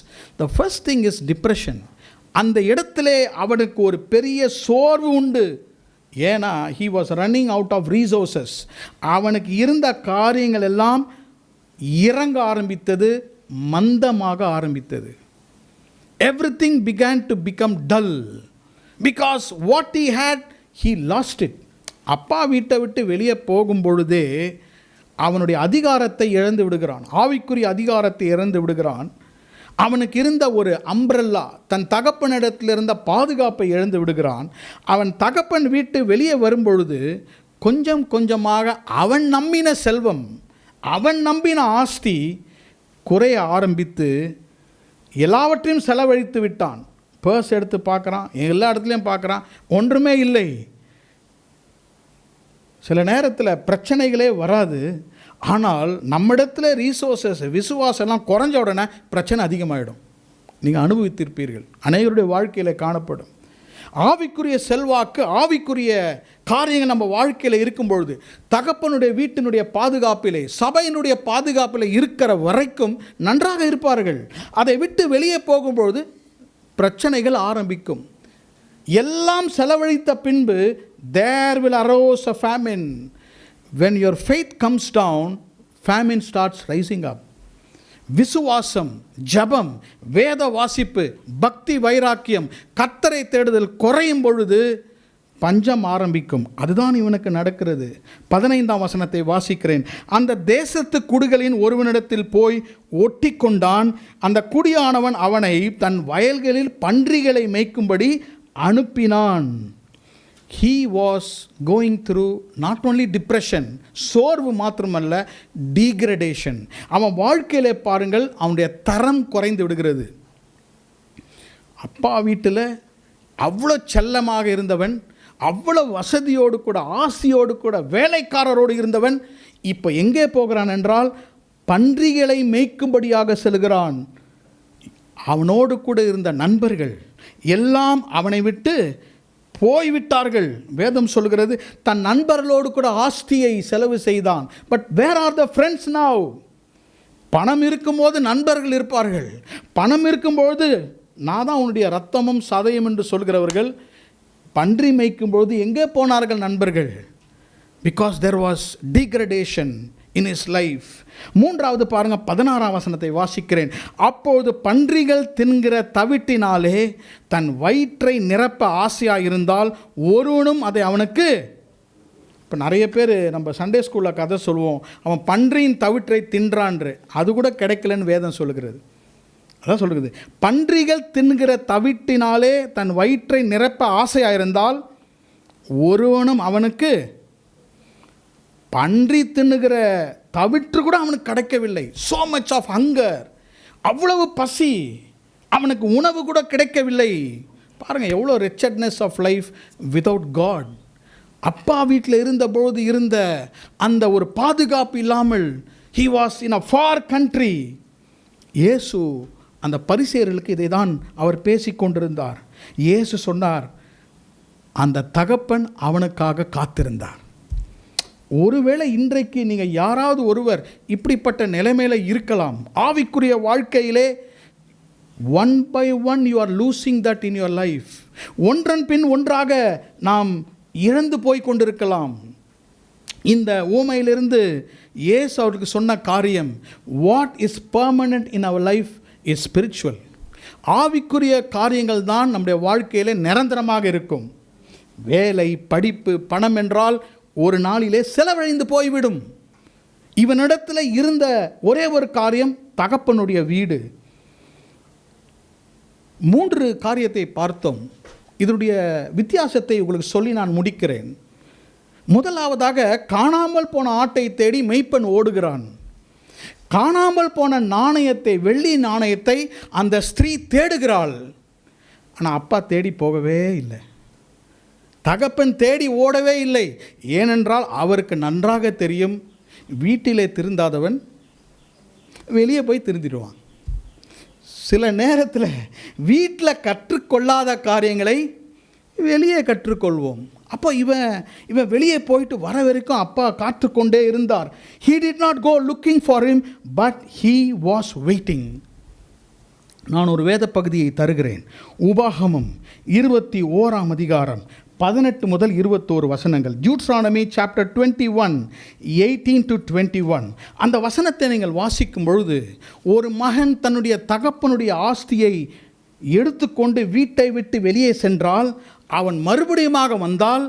The first thing is depression. அந்த இடத்திலே அவனுக்கு ஒரு பெரிய சோர்வு உண்டு. ஏன்னா he was running out of resources. அவனுக்கு இருந்த காரியங்கள் எல்லாம் இறங்க ஆரம்பித்தது, மந்தமாக ஆரம்பித்தது. Everything began to become dull because what he had, he lost it. அப்பா வீட்டை விட்டு வெளியே போகும் பொழுதே அவனுடைய அதிகாரத்தை இழந்து விடுகிறான். ஆவிக்குரிய அதிகாரத்தை இழந்து விடுகிறான். அவனுக்கு இருந்த ஒரு அம்ப்ரெல்லா, தன் தகப்பனிடத்தில் இருந்த பாதுகாப்பை இழந்து விடுகிறான். அவன் தகப்பன் வீட்டு வெளியே வரும்பொழுது கொஞ்சம் கொஞ்சமாக அவன் நம்பின செல்வம், அவன் நம்பின ஆஸ்தி குறைய ஆரம்பித்து எல்லாவற்றையும் செலவழித்து விட்டான். பர்ஸ் எடுத்து பார்க்குறான், எல்லா இடத்துலையும் பார்க்குறான், ஒன்றுமே இல்லை. சில நேரத்தில் பிரச்சனைகளே வராது, ஆனால் நம்மிடத்தில் ரீசோர்ஸஸ், விசுவாசம்லாம் குறைஞ்ச உடனே பிரச்சனை அதிகமாகிடும். நீங்கள் அனுபவித்திருப்பீர்கள், அனைவருடைய வாழ்க்கையில் காணப்படும். ஆவிக்குரிய செல்வாக்கு, ஆவிக்குரிய காரியங்கள் நம்ம வாழ்க்கையில் இருக்கும்பொழுது, தகப்பனுடைய வீட்டினுடைய பாதுகாப்பிலே, சபையினுடைய பாதுகாப்பில் இருக்கிற வரைக்கும் நன்றாக இருப்பார்கள். அதை விட்டு வெளியே போகும்பொழுது பிரச்சனைகள் ஆரம்பிக்கும். எல்லாம் செலவழித்த பின்பு there will arise a famine. When your faith comes down, famine starts rising up. விசுவாசம், ஜபம், வேத வாசிப்பு, பக்தி வைராக்கியம், கர்த்தரை தேடுதல் குறையும் பொழுது பஞ்சம் ஆரம்பிக்கும். அதுதான் இவனுக்கு நடக்கிறது. 15ஆம் வசனத்தை வாசிக்கிறேன். அந்த தேசத்து குடிகளின் ஒருவனிடத்தில் போய் ஒட்டி கொண்டான். அந்த குடியானவன் அவனை தன் வயல்களில் பன்றிகளை மேய்க்கும்படி அனுப்பினான். He was going through not only depression, சோர்வு மாத்திரமல்ல, degradation. அவன் வாழ்க்கையிலே பாருங்கள், அவனுடைய தரம் குறைந்து விடுகிறது. அப்பா வீட்டில் அவ்வளோ செல்லமாக இருந்தவன், அவ்வளோ வசதியோடு கூட, ஆசையோடு கூட, வேலைக்காரரோடு இருந்தவன் இப்போ எங்கே போகிறான் என்றால் பன்றிகளை மேய்க்கும்படியாக செல்கிறான். அவனோடு கூட இருந்த நண்பர்கள் எல்லாம் அவனை விட்டு போய்விட்டார்கள். வேதம் சொல்கிறது, தன் நண்பர்களோடு கூட ஆஸ்தியை செலவு செய்தான். But where are the friends now? பணம் இருக்கும்போது நண்பர்கள் இருப்பார்கள். பணம் இருக்கும்போது நான் தான் உன்னுடைய ரத்தமும் சதையும் என்று சொல்கிறவர்கள் பன்றி மேய்க்கும்போது எங்கே போனார்கள் நண்பர்கள்? Because there was degradation in is life. மூன்றாவது பாருங்கள், 16ஆம் வசனத்தை வாசிக்கிறேன். அப்போது பன்றிகள் தின்கிற தவிட்டினாலே தன் வயிற்றை நிரப்ப ஆசையாக இருந்தால் ஒருவனும் அதை அவனுக்கு. இப்போ நிறைய பேர் நம்ம சண்டே ஸ்கூலில் கதை சொல்லுவோம், அவன் பன்றியின் தவிற்றை தின்றான்று, அது கூட கிடைக்கலன்னு வேதம் சொல்லுகிறது. அதான் சொல்லுகிறது, பன்றிகள் தின்கிற தவிட்டினாலே தன் வயிற்றை நிரப்ப ஆசையாக இருந்தால் ஒருவனும் அவனுக்கு. பன்றி தின்னுகிற தவிற்று கூட அவனுக்கு கிடைக்கவில்லை. so much of hunger, அவ்வளவு பசி, அவனுக்கு உணவு கூட கிடைக்கவில்லை. பாருங்கள் எவ்வளோ wretchedness of life without God. அப்பா வீட்டில் இருந்தபோது இருந்த அந்த ஒரு பாதுகாப்பு இல்லாமல் he was in a far country. இயேசு அந்த பரிசேயர்களுக்கு இதை தான் அவர் பேசிக்கொண்டிருந்தார். இயேசு சொன்னார், அந்த தகப்பன் அவனுக்காக காத்திருந்தார். ஒருவேளை இன்றைக்கு நீங்கள் யாராவது ஒருவர் இப்படிப்பட்ட நிலைமையில் இருக்கலாம். ஆவிக்குரிய வாழ்க்கையிலே one by one you are losing that in your life. ஒன்றன் பின் ஒன்றாக நாம் இழந்து போய் கொண்டிருக்கலாம். இந்த ஊமையிலிருந்து இயேசு அவருக்கு சொன்ன காரியம், what is permanent in our life is spiritual. ஆவிக்குரிய காரியங்கள் தான் நம்முடைய வாழ்க்கையிலே நிரந்தரமாக இருக்கும். வேலை, படிப்பு, பணம் என்றால் ஒரு நாளிலே செலவழிந்து போய்விடும். இவனிடத்தில் இருந்த ஒரே ஒரு காரியம் தகப்பனுடைய வீடு. 3 காரியத்தை பார்த்தோம். இதனுடைய வித்தியாசத்தை உங்களுக்கு சொல்லி நான் முடிக்கிறேன். முதலாவதாக, காணாமல் போன ஆட்டை தேடி மேய்ப்பன் ஓடுகிறான். காணாமல் போன நாணயத்தை, வெள்ளி நாணயத்தை அந்த ஸ்திரீ தேடுகிறாள். ஆனால் அப்பா தேடி போகவே இல்லை. தகப்பன் தேடி ஓடவே இல்லை. ஏனென்றால் அவருக்கு நன்றாக தெரியும், வீட்டிலே திருந்தாதவன் வெளியே போய் திருந்திடுவான். சில நேரத்தில் வீட்டில் கற்றுக்கொள்ளாத காரியங்களை வெளியே கற்றுக்கொள்வோம். அப்போ இவன் வெளியே போயிட்டு வர வரைக்கும் அப்பா காத்துக்கொண்டே இருந்தார். he did not go looking for him, but he was waiting. நான் ஒரு வேத பகுதியை தருகிறேன். உபாகமம் 21ஆம் அதிகாரம் 18 முதல் 21 வசனங்கள். ஜூட்ரானமி சாப்டர் 21 18 to 21. அந்த வசனத்தை நீங்கள் வாசிக்கும் பொழுது, ஒரு மகன் தன்னுடைய தகப்பனுடைய ஆஸ்தியை எடுத்துக்கொண்டு வீட்டை விட்டு வெளியே சென்றால், அவன் மறுபடியுமாக வந்தால்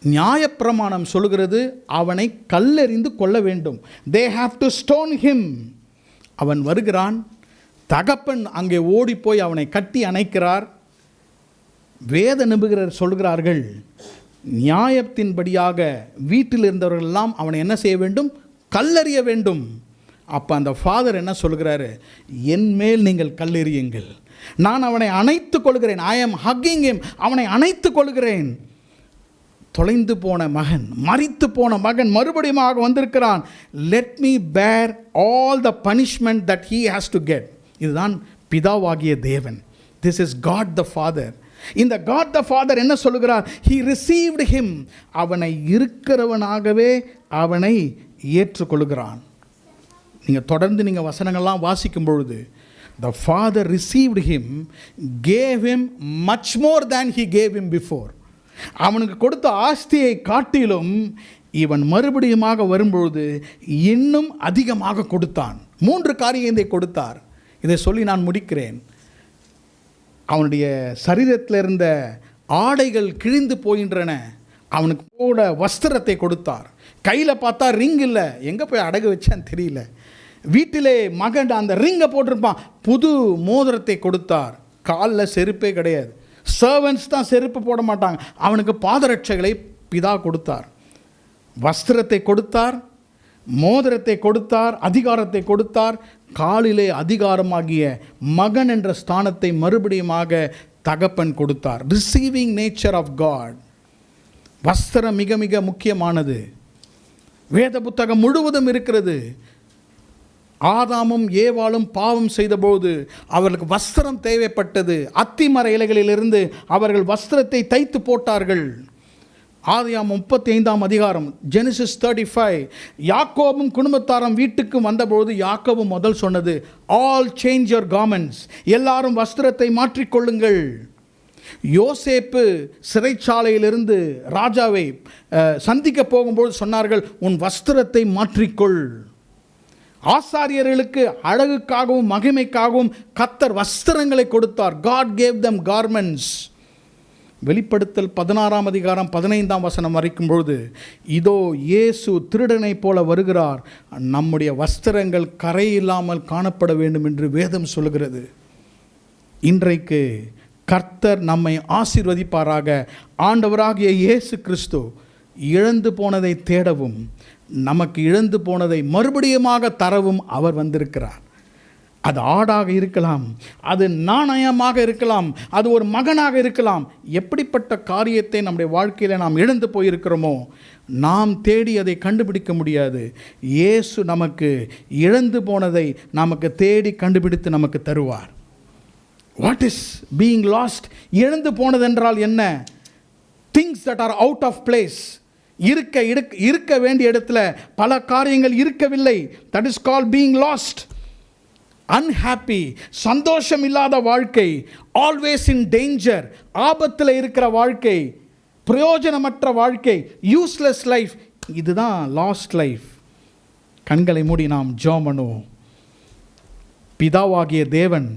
நியாயப்பிரமாணம் சொல்கிறது அவனை கல்லெறிந்து கொள்ள வேண்டும். they have to stone him. அவன் வருகிறான், தகப்பன் அங்கே ஓடி போய் அவனை கட்டி அணைக்கிறார். வேத நிபுணர் சொல்கிறார்கள், நியாயத்தின்படியாக வீட்டில் இருந்தவர்கள் எல்லாம் அவனை என்ன செய்ய வேண்டும்? கல்லெறிய வேண்டும். அப்போ அந்த ஃபாதர் என்ன சொல்கிறாரு? என் மேல் நீங்கள் கல்லெறியுங்கள், நான் அவனை அணைத்து கொள்கிறேன். ஐ ஆம் ஹக்கிங் ஹிம். அவனை அணைத்து கொள்கிறேன். தொலைந்து போன மகன், மரித்து போன மகன் மறுபடியும் வந்திருக்கிறான். Let me bear all the punishment that he has to get. இதுதான் பிதாவாகிய தேவன். This is God the father. இந்த காட் த ஃபாதர் என்ன சொல்லுகிறார்? he received him. அவனை இருக்கிறவனாகவே அவனை ஏற்றுக்கொள்கிறான். நீங்கள் தொடர்ந்து நீங்கள் வசனங்கள்லாம் வாசிக்கும் பொழுது, the father received him, gave him much more than he gave him before. அவனுக்கு கொடுத்த ஆஸ்தியை காட்டிலும் இவன் மறுபடியுமாக வரும்பொழுது இன்னும் அதிகமாக கொடுத்தான். 3 காரியத்தை கொடுத்தார். இதை சொல்லி நான் முடிக்கிறேன். அவனுடைய சரீரத்தில் இருந்த ஆடைகள் கிழிந்து போகின்றன. அவனுக்கு கூட வஸ்திரத்தை கொடுத்தார். கையில் பார்த்தா ரிங் இல்லை, எங்கே போய் அடகு வச்சான்னு தெரியல. வீட்டிலே மகன் அந்த ரிங்கை போட்டிருப்பான். புது மோதிரத்தை கொடுத்தார். காலில் செருப்பே கிடையாது. சர்வன்ட்ஸ் தான் செருப்பு போட மாட்டாங்க. அவனுக்கு பாதரட்சைகளை பிதா கொடுத்தார். வஸ்திரத்தை கொடுத்தார், மோதிரத்தை கொடுத்தார், அதிகாரத்தை கொடுத்தார். காலிலே அதிகாரமாகிய மகன் என்ற ஸ்தானத்தை மறுபடியுமாக தகப்பன் கொடுத்தார். Receiving nature of God. வஸ்திரம் மிக மிக முக்கியமானது. வேத புத்தகம் முழுவதும் இருக்கிறது. ஆதாமும் ஏவாளும் பாவம் செய்தபோது அவர்களுக்கு வஸ்திரம் தேவைப்பட்டது. அத்திமர இலைகளிலிருந்து அவர்கள் வஸ்திரத்தை தைத்து போட்டார்கள். ஆதியாகமம் 35 அதிகாரம், ஜெனிசிஸ் 35. யாக்கோபும் குடும்பத்தாரும் வீட்டுக்கு வந்தபோது யாக்கோபு முதல் சொன்னது, ஆல் சேஞ்ச் யுவர் கார்மெண்ட்ஸ், எல்லாரும் வஸ்திரத்தை மாற்றிக்கொள்ளுங்கள். யோசேப்பு சிறைச்சாலையிலிருந்து ராஜாவை சந்திக்க போகும்போது சொன்னார்கள், உன் வஸ்திரத்தை மாற்றிக்கொள். ஆசாரியர்களுக்கு அழகுக்காகவும் மகிமைக்காகவும் கர்த்தர் வஸ்திரங்களை கொடுத்தார். God gave them garments. வெளிப்படுத்தல் 16 அதிகாரம் 15 வரைக்கும் பொழுது, இதோ இயேசு திருடனைப் போல வருகிறார், நம்முடைய வஸ்திரங்கள் கரையில்லாமல் காணப்பட வேண்டும் என்று வேதம் சொல்கிறது. இன்றைக்கு கர்த்தர் நம்மை ஆசீர்வதிப்பாராக. ஆண்டவராகிய இயேசு கிறிஸ்து இழந்து போனதை தேடவும் நமக்கு இழந்து போனதை மறுபடியுமாக தரவும் அவர் வந்திருக்கிறார். அது ஆடாக இருக்கலாம், அது நாணயமாக இருக்கலாம், அது ஒரு மகனாக இருக்கலாம். எப்படிப்பட்ட காரியத்தை நம்முடைய வாழ்க்கையில் நாம் இழந்து போயிருக்கிறோமோ நாம் தேடி அதை கண்டுபிடிக்க முடியாது. இயேசு நமக்கு இழந்து போனதை நமக்கு தேடி கண்டுபிடித்து நமக்கு தருவார். What is being lost? இழந்து போனதென்றால் என்ன? Things that are out of place. இருக்க வேண்டிய இடத்துல பல காரியங்கள் இருக்கவில்லை. That is called being lost. Unhappy, சந்தோஷம் இல்லாத வாழ்க்கை, ஆல்வேஸ் இன் டேஞ்சர், ஆபத்தில் இருக்கிற வாழ்க்கை, பிரயோஜனமற்ற வாழ்க்கை, யூஸ்லெஸ் லைஃப், இதுதான் லாஸ்ட் லைஃப். கண்களை மூடி நாம் ஜெபம் பண்ணுவோம். பிதாவாகிய தேவன்,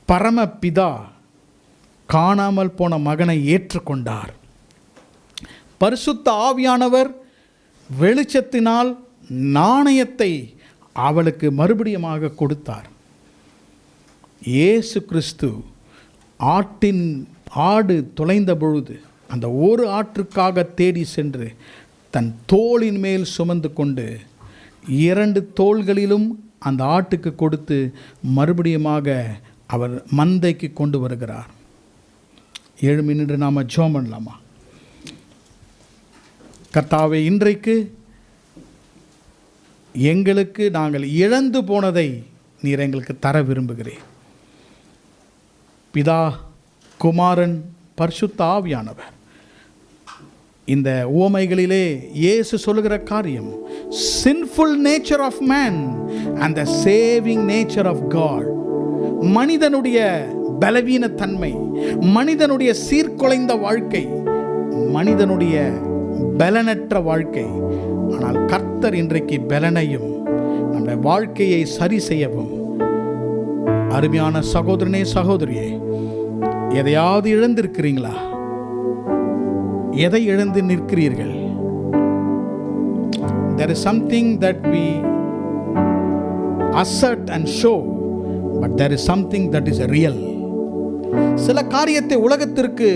பரமபிதா காணாமல் போன மகனை ஏற்றுக்கொண்டார். பரிசுத்த ஆவியானவர் வெளிச்சத்தினால் நாணயத்தை அவளுக்கு மறுபடியுமாக கொடுத்தார். இயேசு கிறிஸ்து ஆடு தொலைந்த பொழுது அந்த ஒரு ஆற்றுக்காக தேடி சென்று தன் தோளின் மேல் சுமந்து கொண்டு 2 தோள்களிலும் அந்த ஆட்டுக்கு கொடுத்து மறுபடியுமாக அவர் மந்தைக்கு கொண்டு வருகிறார். 7 நின்று நாம் ஜெபம் பண்ணலாமா? கர்த்தாவே, இன்றைக்கு எங்களுக்கு நாங்கள் இழந்து போனதை நீர் எங்களுக்கு தர விரும்புகிறேன். பிதா, குமாரன், பரிசுத்த ஆவியானவர் இந்த உவமைகளிலே இயேசு சொல்லுகிற காரியம், sinful nature of man and the saving nature of God. மனிதனுடைய பலவீனத்தன்மை, மனிதனுடைய சீர்குலைந்த வாழ்க்கை, மனிதனுடைய பலனற்ற வாழ்க்கை. ஆனால் கர்த்தர் இன்றைக்கு பலனையும் நம்முடைய வாழ்க்கையை சரி செய்யவும். அருமையான சகோதரனே, சகோதரியே, எதையாவது இழந்திருக்கிறீங்களா? எதை இழந்து நிற்கிறீர்கள்? There is something that we assert and show, but there is something that is real. சில காரியத்தை உலகத்திற்கு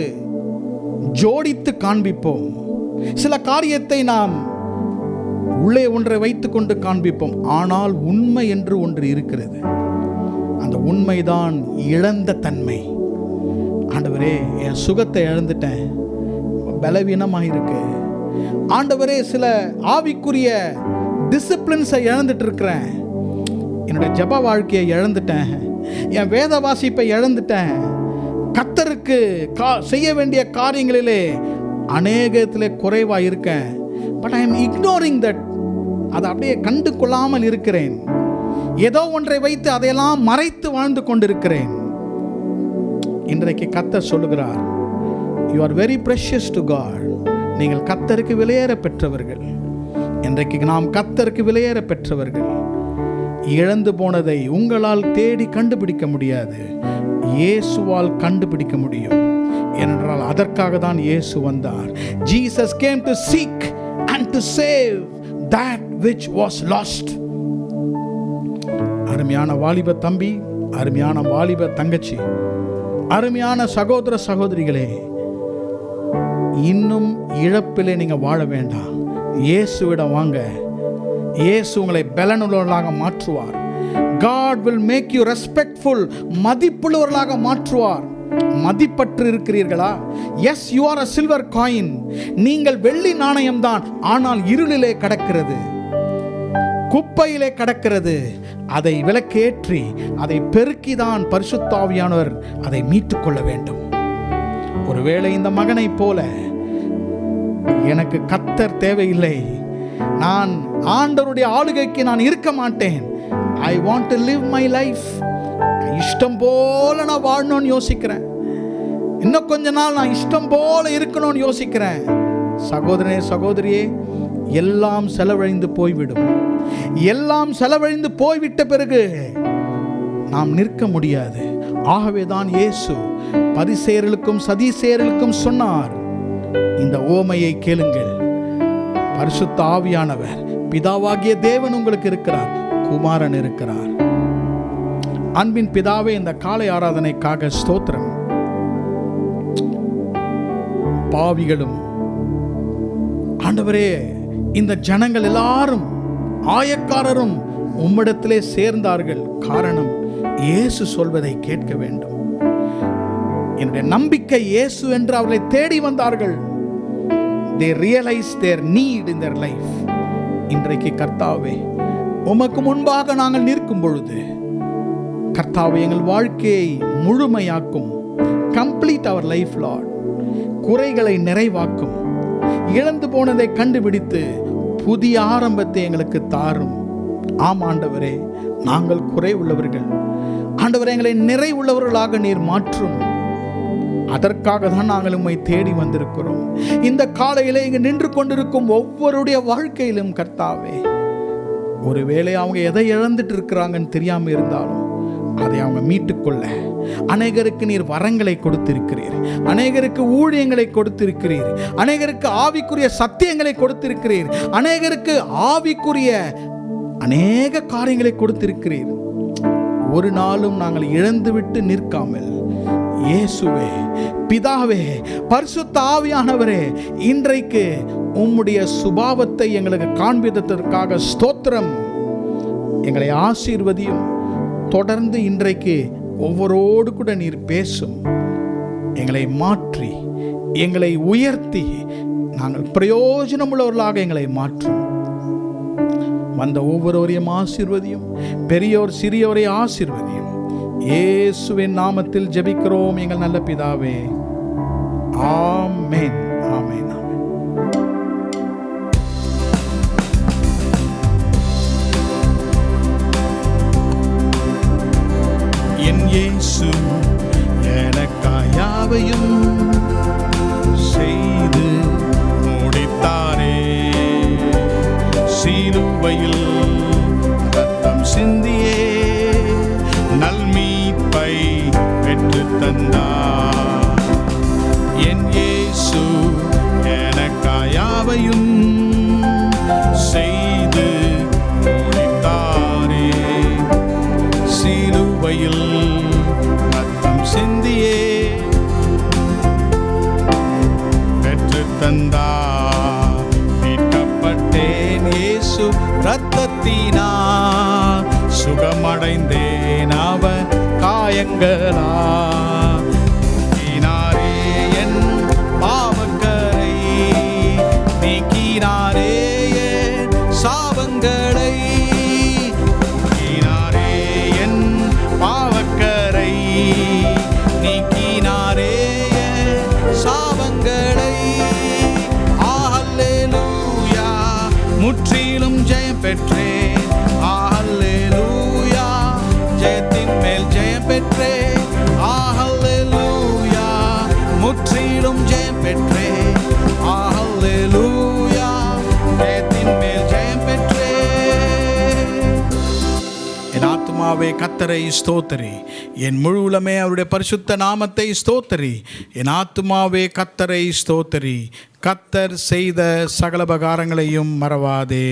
ஜோடித்து காண்பிப்போம். சில காரியத்தை நாம் உள்ளே ஒன்றை வைத்துக்கொண்டு காண்பிப்போம். ஆனால் உண்மை என்று ஒன்று இருக்கிறது. அந்த உண்மைதான் இழந்த தன்மை. ஆண்டவரே, என் சுகத்தை இழந்துட்டேன், பலவீனமாக இருக்கு. ஆண்டவரே, சில ஆவிக்குரிய டிசிப்ளின்ஸை இழந்துட்டு இருக்கிறேன். என்னுடைய ஜப வாழ்க்கையை இழந்துட்டேன், என் வேத வாசிப்பை இழந்துட்டேன், கர்த்தருக்கு செய்ய வேண்டிய காரியங்களிலே அநேகத்திலே குறைவாக இருக்கேன். But I am ignoring that. அதை அப்படியே கண்டு கொள்ளாமல் இருக்கிறேன். ஏதோ ஒன்றை வைத்து அதையெல்லாம் மறைத்து வாழ்ந்து கொண்டிருக்கிறேன். இன்றைக்கு கர்த்தர் சொல்லுகிறார், you are very precious to God. நீங்கள் கர்த்தருக்கு விலையேற பெற்றவர்கள். இன்றைக்கு நாம் கர்த்தருக்கு விலையேற பெற்றவர்கள். இழந்து போனதை உங்களால் தேடி கண்டுபிடிக்க முடியாது, இயேசுவால் கண்டுபிடிக்க முடியும். ஏனென்றால் அதற்காக தான் இயேசு வந்தார். Jesus came to seek and to save that which was lost. அருமையான வாலிப தம்பி, அருமையான வாலிப தங்கச்சி, அருமையான சகோதர சகோதரிகளே, இன்னும் இழப்பிலே நீங்க வாழ வேண்டாம். இயேசுவிடம் வாங்க. இயேசு உங்களை பலனுள்ளவர்களாக மாற்றுவார். God will make you respectful, மதிப்புள்ளவர்களாக மாற்றுவார். மதிப்பற்று இருக்கிறீர்களா? Yes, you are a silver coin. நீங்கள் வெள்ளி நாணயம் தான், ஆனால் இருளிலே கடக்கிறது, குப்பையிலே கடக்கிறது. அதை விலக்கேற்றி அதை பெருக்கிதான் பரிசுத்த ஆவியானவர் அதை மீட்டுக் கொள்ள வேண்டும். ஒருவேளை இந்த மகனை போல எனக்கு கர்த்தர் தேவையில்லை, நான் ஆண்டவருடைய ஆளுகைக்கு நான் இருக்க மாட்டேன், I want to live my life, இஷ்டம் போல நான் வாழணும்னு யோசிக்கிறேன், இன்னும் கொஞ்ச நாள் நான் இஷ்டம் போல இருக்கணும்னு யோசிக்கிறேன். சகோதரனே, சகோதரியே, எல்லாம் செலவழிந்து போய்விடும். எல்லாம் செலவழிந்து போய்விட்ட பிறகு நாம் நிற்க முடியாது. ஆகவே தான் இயேசு பரிசேயர்களுக்கும் சதீசேயர்களுக்கும் சொன்னார், இந்த ஓமையை கேளுங்கள். பரிசுத்த ஆவியானவர், பிதாவாகிய தேவன் உங்களுக்கு இருக்கிறார், குமாரன் இருக்கிறார். அன்பின் பிதாவே, இந்த காலை ஆராதனைக்காக ஸ்தோத்திரம். பாவிகளும் ஆண்டவரே, இந்த ஜனங்கள் எல்லாரும் ஆயக்காரரும் உம்மிடத்திலே சேர்ந்தார்கள். காரணம், இயேசு சொல்வதை கேட்க வேண்டும். என்னுடைய நம்பிக்கை இயேசு என்று அவர்களை தேடி வந்தார்கள். They realized their need in their life. இன்றைக்கு கர்த்தாவே, உமக்கு முன்பாக நாங்கள் நிற்கும் பொழுது, கர்த்தாவே, எங்கள் வாழ்க்கையை முழுமையாக்கும். Complete our life Lord. குறைகளை நிறைவாக்கும். இழந்து போனதை கண்டுபிடித்து புதிய ஆரம்பத்தை எங்களுக்கு தாரும். ஆம் ஆண்டவரே, நாங்கள் குறை உள்ளவர்கள். ஆண்டவரே, எங்களை நிறை உள்ளவர்களாக நீர் மாற்றும். அதற்காக தான் நாங்கள் உம்மை தேடி வந்திருக்கிறோம். இந்த காலையிலே இங்கு நின்று கொண்டிருக்கும் ஒவ்வொருடைய வாழ்க்கையிலும் கர்த்தாவே, ஒருவேளை அவங்க எதை இழந்துட்டு இருக்கிறாங்கன்னு தெரியாம இருந்தாலும் அதை அவங்க மீட்டுக்கொள்ள அநேகருக்கு நீர் வரங்களை கொடுத்திருக்கிறீர், அநேகருக்கு ஊழியங்களை கொடுத்திருக்கிறீர், அநேகருக்கு ஆவிக்குரிய சத்தியங்களை கொடுத்திருக்கிறீர், அநேகருக்கு ஆவிக்குரிய அநேக காரியங்களை கொடுத்திருக்கிறீர். ஒரு நாளும் நாங்கள் இழந்துவிட்டு நிற்காமல், இயேசுவே, பிதாவே, பரிசுத்த ஆவியானவரே, இன்றைக்கு உம்முடைய சுபாவத்தை எங்களுக்கு காண்பித்ததற்காக ஸ்தோத்திரம். எங்களை ஆசீர்வதியும். தொடர்ந்து இன்றைக்கு ஒவ்வொருவோடு கூட நீர் பேசும். எங்களை மாற்றி, எங்களை உயர்த்தி, நாங்கள் பிரயோஜனமுள்ளவர்களாக எங்களை மாற்றும். வந்த ஒவ்வொருவரையும் ஆசீர்வதியும். பெரியோர் சிறியோரை ஆசீர்வதியும். இயேசுவின் நாமத்தில் ஜெபிக்கிறோம் எங்கள் நல்ல பிதாவே. ஆமென், ஆமென், ஆமென். என் இயேசு எனக்காய் யாவையும் செய்து முடித்தாரே. சிலுவையில் ரத்தம் சிந்தியே நல்மீட்பை பெற்று தந்தார். என் இயேசு எனக்காய் யாவையும் செய்து முடித்தாரே. சிலுவையில் ரத்தம் சிந்தியே பெற்று தந்தார். மீட்கப்பட்டேன் இயேசு ரத்தத்தினால், சுகமடைந்தேன் அவர் காயங்களால். நீக்கினாரே என் பாவக்கரை, நீக்கினாரே என் சாபங்களை. நீக்கினாரே என் பாவக்கரை, நீக்கினாரே என் சாபங்களை. அல்லேலூயா, முற்றிலும் ஜெயம் பெற்றேன். அல்லேலூயா, ஜெயத்தின் மேல் ஜெயம் பெற்றேன். ஆத்துமாவே கர்த்தரை ஸ்தோத்திரி, என் முழு உளமே அவருடைய பரிசுத்த நாமத்தை ஸ்தோத்திரி. என் ஆத்துமாவே கர்த்தரை ஸ்தோத்திரி, கர்த்தர் செய்த சகல உபகாரங்களையும் மறவாதே.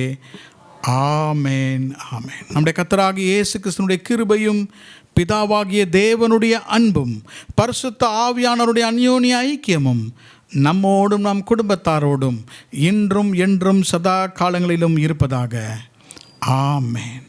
ஆமேன், ஆமேன். நம்முடைய கர்த்தராகிய இயேசு கிறிஸ்துவினுடைய கிருபையும் பிதாவாகிய தேவனுடைய அன்பும் பரிசுத்த ஆவியானவருடைய அந்யோன்ய ஐக்கியமும் நம்மோடும் நம் குடும்பத்தாரோடும் இன்றும் என்றும் சதா காலங்களிலும் இருப்பதாக. ஆமேன்.